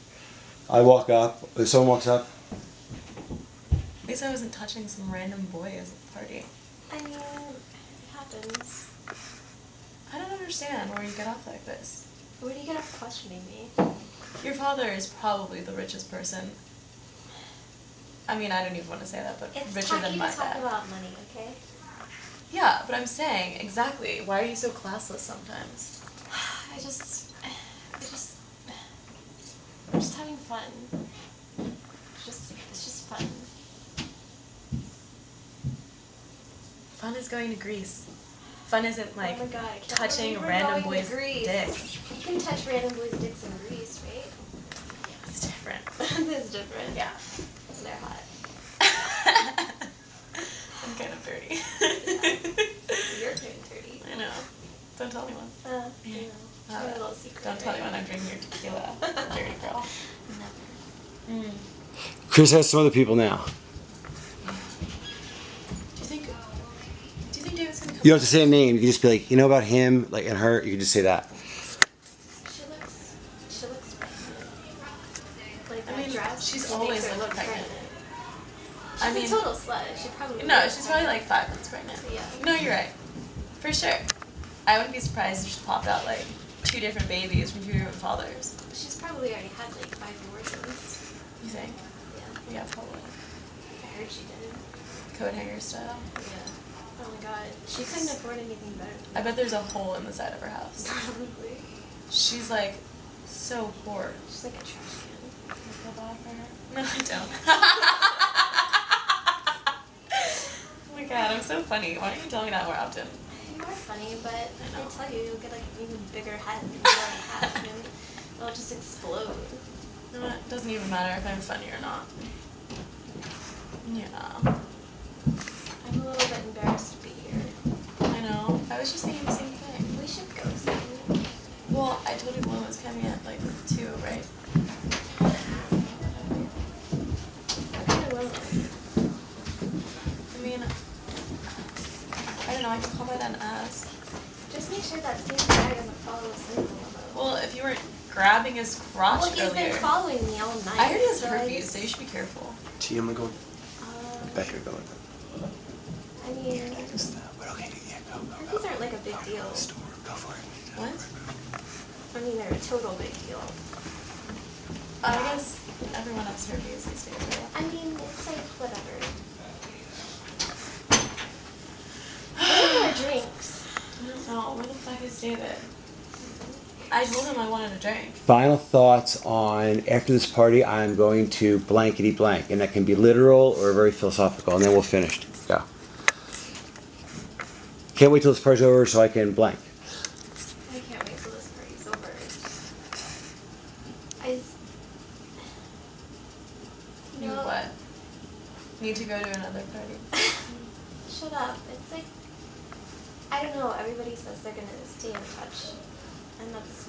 [SPEAKER 2] I walk up, if someone walks up,
[SPEAKER 13] At least I wasn't touching some random boy at a party.
[SPEAKER 15] I mean, it happens.
[SPEAKER 13] I don't understand where you get off like this.
[SPEAKER 15] Where do you get up questioning me?
[SPEAKER 13] Your father is probably the richest person. I mean, I don't even want to say that, but
[SPEAKER 15] It's
[SPEAKER 13] richer than
[SPEAKER 15] tacky
[SPEAKER 13] my
[SPEAKER 15] to talk
[SPEAKER 13] dad.
[SPEAKER 15] about money, okay?
[SPEAKER 13] Yeah, but I'm saying, exactly, why are you so classless sometimes?
[SPEAKER 15] I'm just having fun. It's just fun.
[SPEAKER 13] Fun is going to Greece. Fun isn't like
[SPEAKER 15] oh my God, I can't
[SPEAKER 13] touching
[SPEAKER 15] believe we're
[SPEAKER 13] random
[SPEAKER 15] going to
[SPEAKER 13] boys'
[SPEAKER 15] Greece.
[SPEAKER 13] dicks.
[SPEAKER 15] You can touch random boys' dicks in Greece, right?
[SPEAKER 13] It's different.
[SPEAKER 15] It is different.
[SPEAKER 13] Yeah.
[SPEAKER 15] They're hot.
[SPEAKER 13] I'm kind of dirty.
[SPEAKER 15] You're getting dirty.
[SPEAKER 13] I know. Don't tell anyone.
[SPEAKER 15] You know. It's my little secret.
[SPEAKER 13] Don't tell anyone I'm drinking your tequila. Dirty girl.
[SPEAKER 15] Never.
[SPEAKER 2] Chris has some other people now.
[SPEAKER 13] Do you think David's gonna come?
[SPEAKER 2] You don't have to say a name, you can just be like, you know about him, like, and her, you can just say that.
[SPEAKER 15] She looks pregnant. Like
[SPEAKER 13] I
[SPEAKER 15] that
[SPEAKER 13] mean,
[SPEAKER 15] dress.
[SPEAKER 13] she's
[SPEAKER 15] makes
[SPEAKER 13] always
[SPEAKER 15] her
[SPEAKER 13] looked
[SPEAKER 15] look
[SPEAKER 13] pregnant.
[SPEAKER 15] She's
[SPEAKER 13] I mean,
[SPEAKER 15] a total slut. She probably
[SPEAKER 13] No,
[SPEAKER 15] is
[SPEAKER 13] she's probably like 5 months pregnant.
[SPEAKER 15] Yeah.
[SPEAKER 13] No, you're right. For sure. I wouldn't be surprised if she popped out like 2 different babies from 2 different fathers.
[SPEAKER 15] She's probably already had like 5 abortions.
[SPEAKER 13] You think?
[SPEAKER 15] Yeah.
[SPEAKER 13] Yeah, probably.
[SPEAKER 15] I heard she did.
[SPEAKER 13] Coat hanger style.
[SPEAKER 15] Yeah. Oh my God. She couldn't afford anything better.
[SPEAKER 13] I bet there's a hole in the side of her house.
[SPEAKER 15] Probably.
[SPEAKER 13] She's like so poor.
[SPEAKER 15] She's like a trash can.
[SPEAKER 13] Can I feel bad for her? No, I don't. Oh my God, I'm so funny. Why don't you tell me that more often?
[SPEAKER 15] You are funny, but I tell you, you'll get like an even bigger head than you already have. You know? It'll just explode.
[SPEAKER 13] No, it doesn't even matter if I'm funny or not. Yeah.
[SPEAKER 15] I'm a little bit embarrassed to be here.
[SPEAKER 13] I know. I was just thinking the same thing.
[SPEAKER 15] We should go soon.
[SPEAKER 13] Well, I told you one was coming at like 2, right? I mean, I don't know, I can call by then and ask.
[SPEAKER 15] Just make sure that same guy doesn't follow us in the limo.
[SPEAKER 13] Well, if you weren't grabbing his crotch
[SPEAKER 15] Well, he's
[SPEAKER 13] earlier.
[SPEAKER 15] been following me all night.
[SPEAKER 13] I heard he has
[SPEAKER 15] so
[SPEAKER 13] herpes, so you should be careful.
[SPEAKER 2] T, I'm gonna go. Becker going.
[SPEAKER 15] I mean, herpes aren't like a big deal.
[SPEAKER 2] Go for it.
[SPEAKER 15] What? I mean, they're a total big deal.
[SPEAKER 13] I guess everyone has herpes these days, right?
[SPEAKER 15] I mean, it's like, whatever. What are our drinks?
[SPEAKER 13] No, where the fuck is David? I told him I wanted a drink.
[SPEAKER 2] Final thoughts on after this party, I'm going to blankety blank, and that can be literal or very philosophical, and then we'll finish. Go. Can't wait till this party's over so I can blank.
[SPEAKER 15] I can't wait till this party's over. I.
[SPEAKER 13] You what? Need to go to another party?
[SPEAKER 15] Shut up. It's like, I don't know, everybody says they're gonna stay in touch. And that's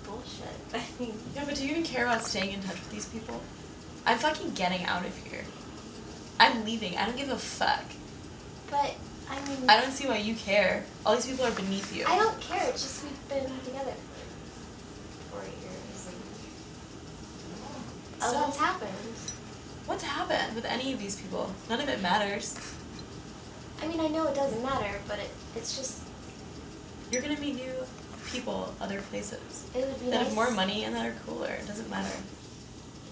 [SPEAKER 15] bullshit. I mean...
[SPEAKER 13] Yeah, but do you even care about staying in touch with these people? I'm fucking getting out of here. I'm leaving. I don't give a fuck.
[SPEAKER 15] But, I mean...
[SPEAKER 13] I don't see why you care. All these people are beneath you.
[SPEAKER 15] I don't care. It's just we've been together for 4 years. And
[SPEAKER 13] So,
[SPEAKER 15] what's happened?
[SPEAKER 13] What's happened with any of these people? None of it matters.
[SPEAKER 15] I mean, I know it doesn't matter, but it's just...
[SPEAKER 13] You're gonna meet new people other places
[SPEAKER 15] It would be
[SPEAKER 13] that
[SPEAKER 15] nice.
[SPEAKER 13] have more money and that are cooler. It doesn't matter.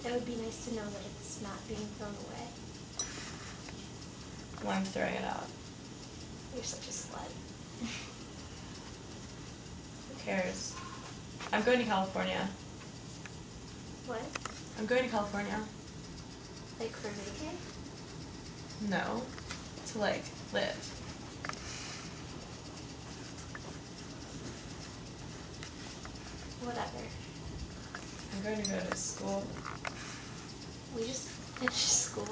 [SPEAKER 15] It would be nice to know that it's not being thrown away.
[SPEAKER 13] Well, I'm throwing it out.
[SPEAKER 15] You're such a slut.
[SPEAKER 13] Who cares? I'm going to California.
[SPEAKER 15] What?
[SPEAKER 13] I'm going to California.
[SPEAKER 15] Like for vacay?
[SPEAKER 13] No. To like live.
[SPEAKER 15] Whatever.
[SPEAKER 13] I'm going to go to school.
[SPEAKER 15] We just finished school.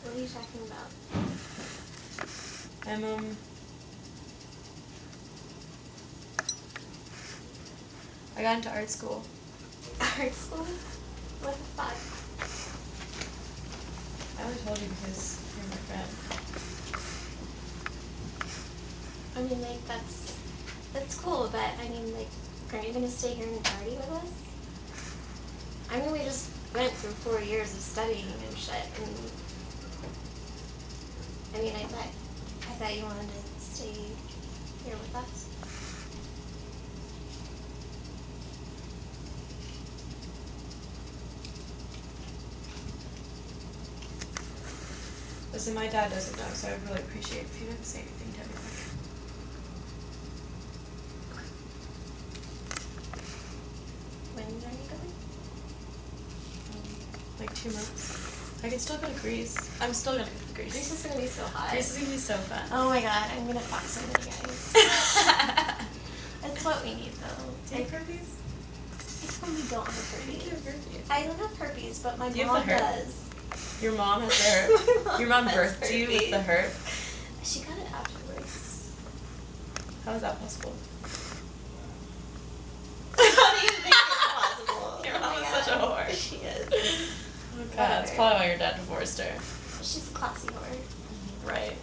[SPEAKER 15] What are you talking about?
[SPEAKER 13] I'm I got into art school.
[SPEAKER 15] Art school? What the fuck?
[SPEAKER 13] I only told you because you're my friend.
[SPEAKER 15] I mean, like, that's cool, but I mean, like, aren't you gonna stay here and party with us? I mean, we just went through 4 years of studying and shit, and I mean, I thought you wanted to stay here with us.
[SPEAKER 13] Listen, my dad doesn't know, so I'd really appreciate if you didn't say anything to anyone.
[SPEAKER 15] When are you going?
[SPEAKER 13] Like 2 months. I can still go to Greece. I'm still gonna go to Greece.
[SPEAKER 15] Greece is gonna be so hot.
[SPEAKER 13] Greece is gonna be so fun.
[SPEAKER 15] Oh my god, I'm gonna fuck so many guys. That's what we need, though.
[SPEAKER 13] Do you have herpes?
[SPEAKER 15] It's when we don't have herpes.
[SPEAKER 13] You have herpes.
[SPEAKER 15] I don't have herpes, but my
[SPEAKER 13] Do you
[SPEAKER 15] mom
[SPEAKER 13] have the herp?
[SPEAKER 15] does.
[SPEAKER 13] Your mom has the herp. Your mom
[SPEAKER 15] has
[SPEAKER 13] birthed you with the herp.
[SPEAKER 15] She got it afterwards.
[SPEAKER 13] How is that possible?
[SPEAKER 15] How do you think it's possible?
[SPEAKER 13] Your
[SPEAKER 15] Oh
[SPEAKER 13] mom
[SPEAKER 15] my
[SPEAKER 13] is
[SPEAKER 15] God.
[SPEAKER 13] such a whore.
[SPEAKER 15] She is.
[SPEAKER 13] Oh god, that's probably why your dad divorced her.
[SPEAKER 15] She's a classy whore.
[SPEAKER 13] Right.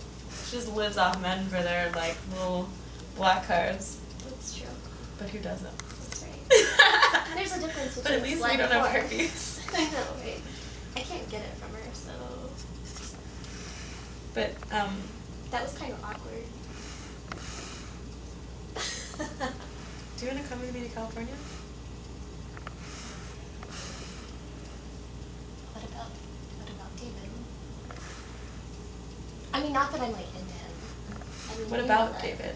[SPEAKER 13] She just lives off men for their like little black cards.
[SPEAKER 15] That's true.
[SPEAKER 13] But who doesn't?
[SPEAKER 15] That's right. There's a difference between
[SPEAKER 13] But at least
[SPEAKER 15] slut
[SPEAKER 13] we don't
[SPEAKER 15] and
[SPEAKER 13] have
[SPEAKER 15] whore.
[SPEAKER 13] herpes.
[SPEAKER 15] I know, right? I can't get it from her, so
[SPEAKER 13] But
[SPEAKER 15] that was kind of awkward.
[SPEAKER 13] do you want to come with me to California?
[SPEAKER 15] What about David? I mean, not that I'm like into him. I mean,
[SPEAKER 13] What
[SPEAKER 15] you
[SPEAKER 13] about
[SPEAKER 15] know that.
[SPEAKER 13] David?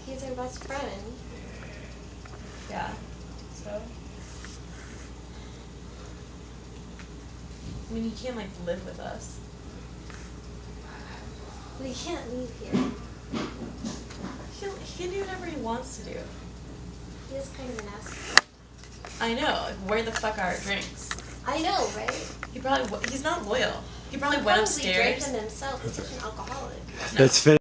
[SPEAKER 15] He's our best friend.
[SPEAKER 13] Yeah. So? I mean, he can't like live with us.
[SPEAKER 15] We can't leave here.
[SPEAKER 13] He can do whatever he wants to do.
[SPEAKER 15] He is kind of an asshole.
[SPEAKER 13] I know. Like, where the fuck are our drinks?
[SPEAKER 15] I know, right?
[SPEAKER 13] He's not loyal. He probably
[SPEAKER 15] He
[SPEAKER 13] went
[SPEAKER 15] probably drank
[SPEAKER 13] upstairs.
[SPEAKER 15] them himself. He's such an alcoholic.
[SPEAKER 2] Let's finish.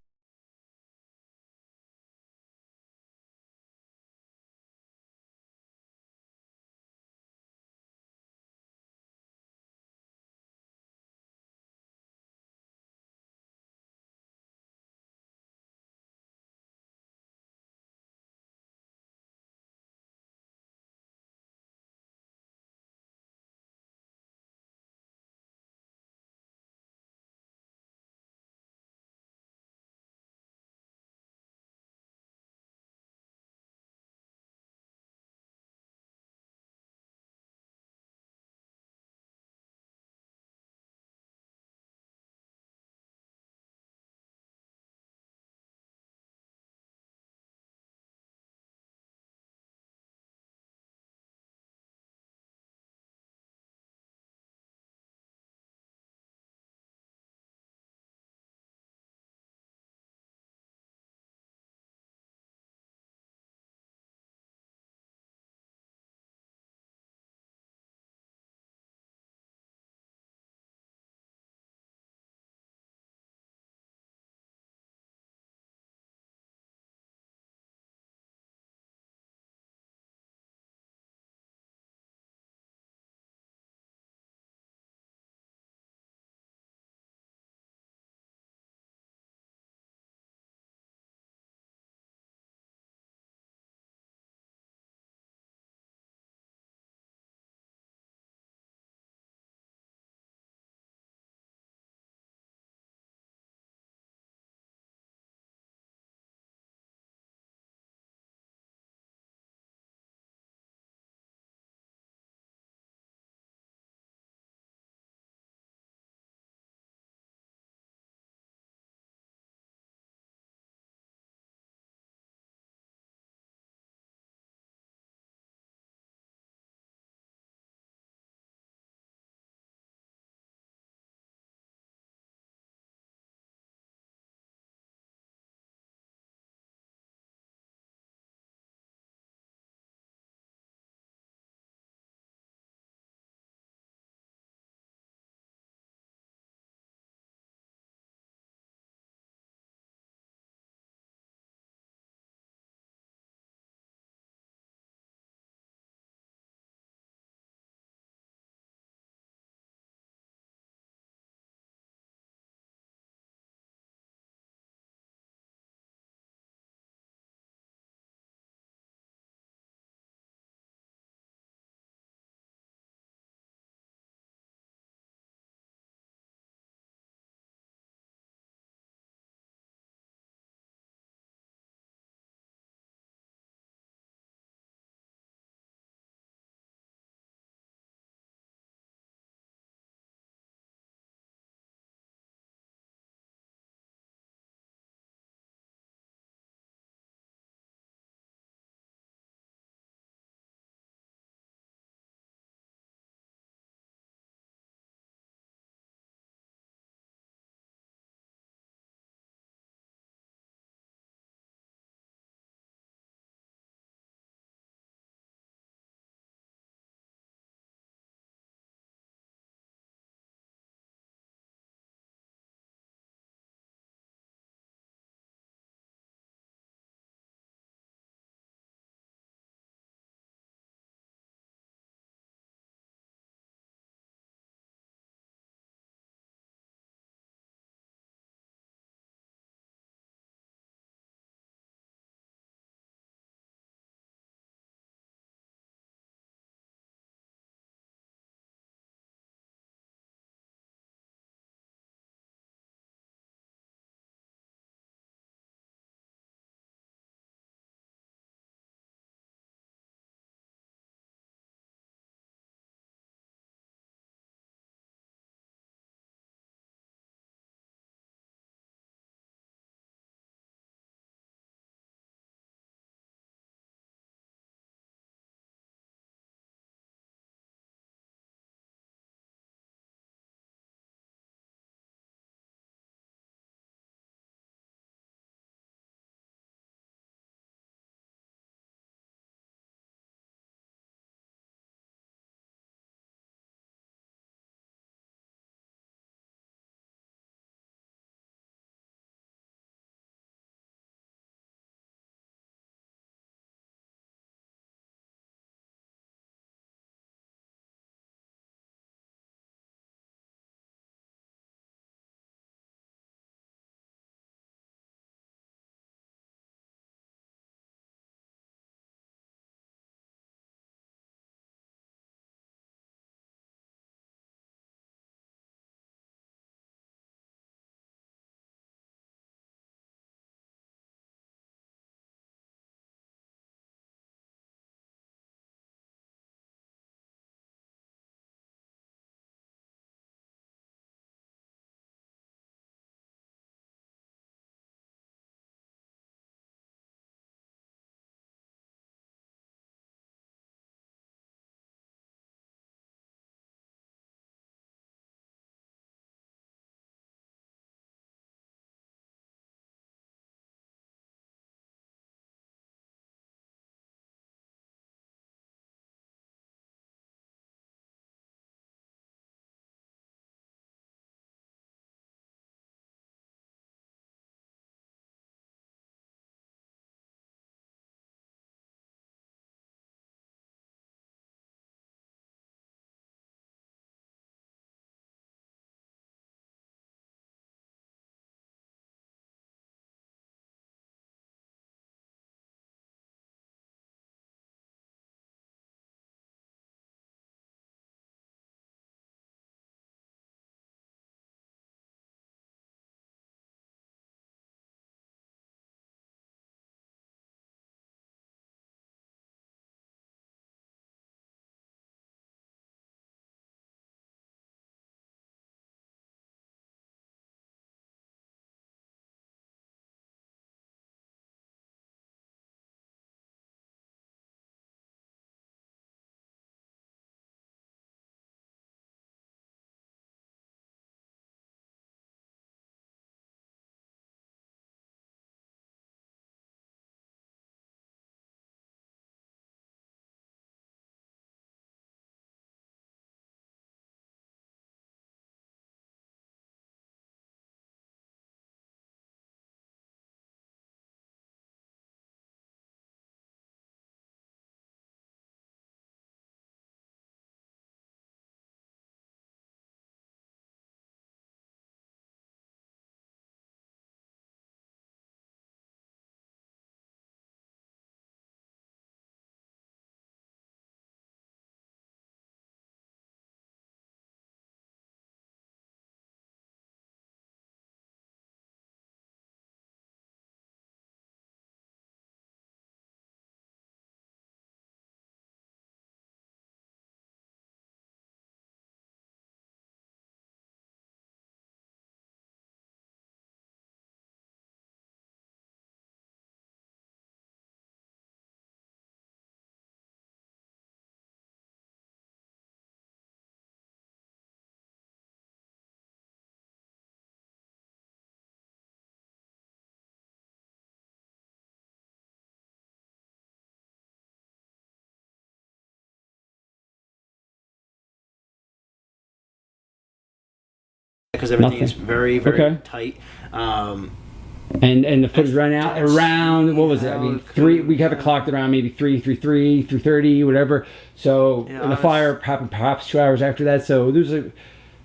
[SPEAKER 16] because everything is
[SPEAKER 2] Nothing.
[SPEAKER 16] very, very
[SPEAKER 2] Okay.
[SPEAKER 16] tight.
[SPEAKER 2] And the footage ran out around, what was it? I mean, we have it clocked around maybe 3:30, whatever. So the fire happened perhaps 2 hours after that. So there's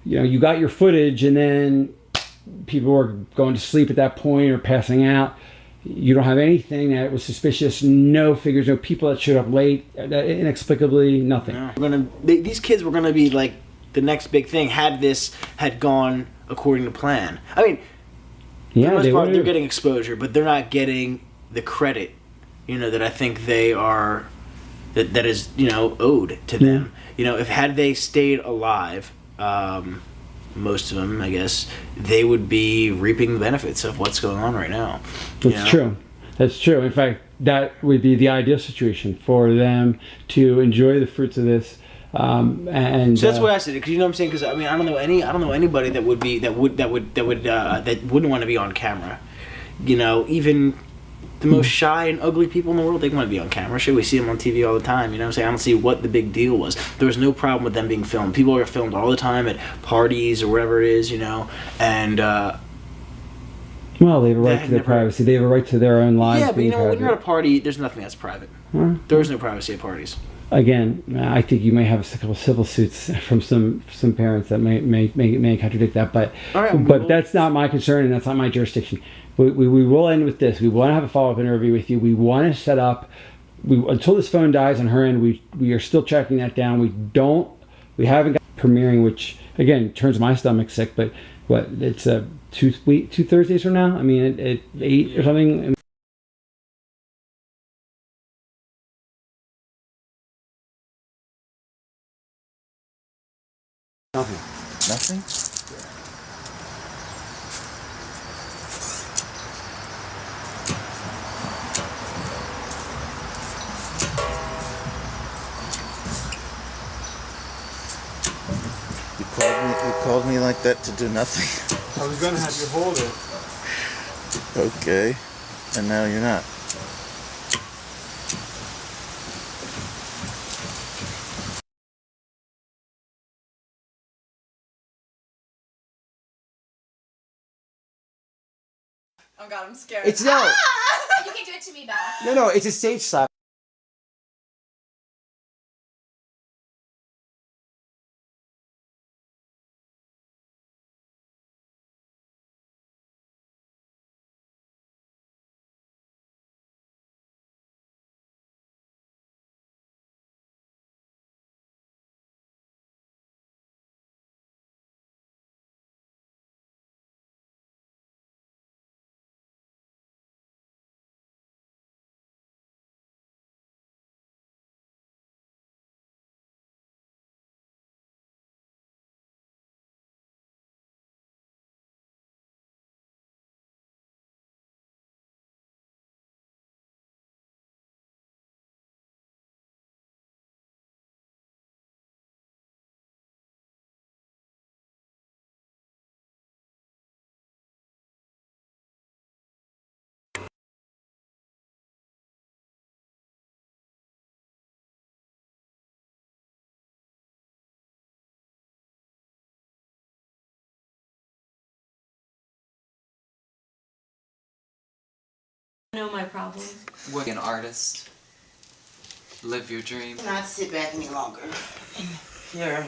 [SPEAKER 2] you got your footage, and then people were going to sleep at that point or passing out. You don't have anything that was suspicious. No figures, no people that showed up late, inexplicably, nothing.
[SPEAKER 16] No. These kids were gonna be like the next big thing had this had gone according to plan. I mean.
[SPEAKER 2] Yeah,
[SPEAKER 16] for the most part, they're getting exposure, but they're not getting the credit, that I think they are, that is, owed to them. If had they stayed alive, most of them, I guess, they would be reaping the benefits of what's going on right now.
[SPEAKER 2] That's true. That's true. In fact, that would be the ideal situation for them to enjoy the fruits of this. And
[SPEAKER 16] so that's what I said, because you know what I'm saying. Because I mean, I don't know anybody that wouldn't want to be on camera. Even the most shy and ugly people in the world, they want to be on camera. Sure, we see them on TV all the time. You know what I'm saying? I don't see what the big deal was. There was no problem with them being filmed. People are filmed all the time at parties or wherever it is, and.
[SPEAKER 2] Well, they have a right to their privacy. They have a right to their own lives.
[SPEAKER 16] Yeah, but when you're at a party, there's nothing that's private. There is no privacy at parties.
[SPEAKER 2] Again, I think you may have a couple of civil suits from some parents that may contradict that, but that's not my concern and that's not my jurisdiction. We will end with this. We want to have a follow-up interview with you. We want to set up. Until this phone dies on her end, we are still tracking that down. We haven't got premiering, which again turns my stomach sick. But it's two Thursdays from now. I mean, at 8 or something.
[SPEAKER 17] Nothing? You called me like that to do nothing?
[SPEAKER 4] I was gonna have you hold it.
[SPEAKER 17] Okay. And now you're not.
[SPEAKER 13] Oh god, I'm scared.
[SPEAKER 2] It's no.
[SPEAKER 13] You can do it to me back.
[SPEAKER 2] No, it's a stage slap.
[SPEAKER 13] I know my problem.
[SPEAKER 12] Be an artist. Live your dream.
[SPEAKER 14] Not sit back any longer. Here.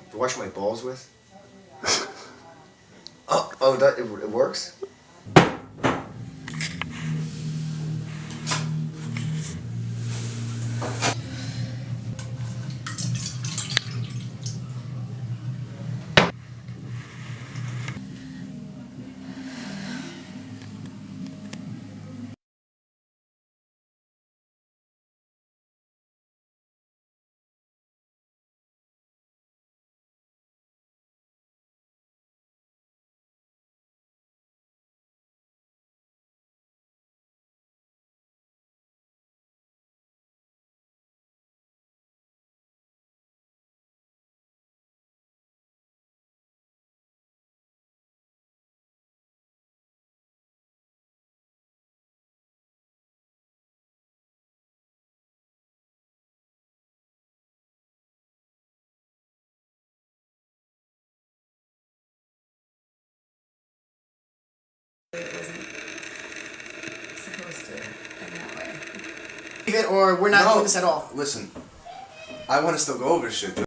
[SPEAKER 18] To wash my balls with. Oh, that it works.
[SPEAKER 9] It wasn't supposed to end that way.
[SPEAKER 3] Or we're not doing this at all. Listen, I want to still go over shit, dude.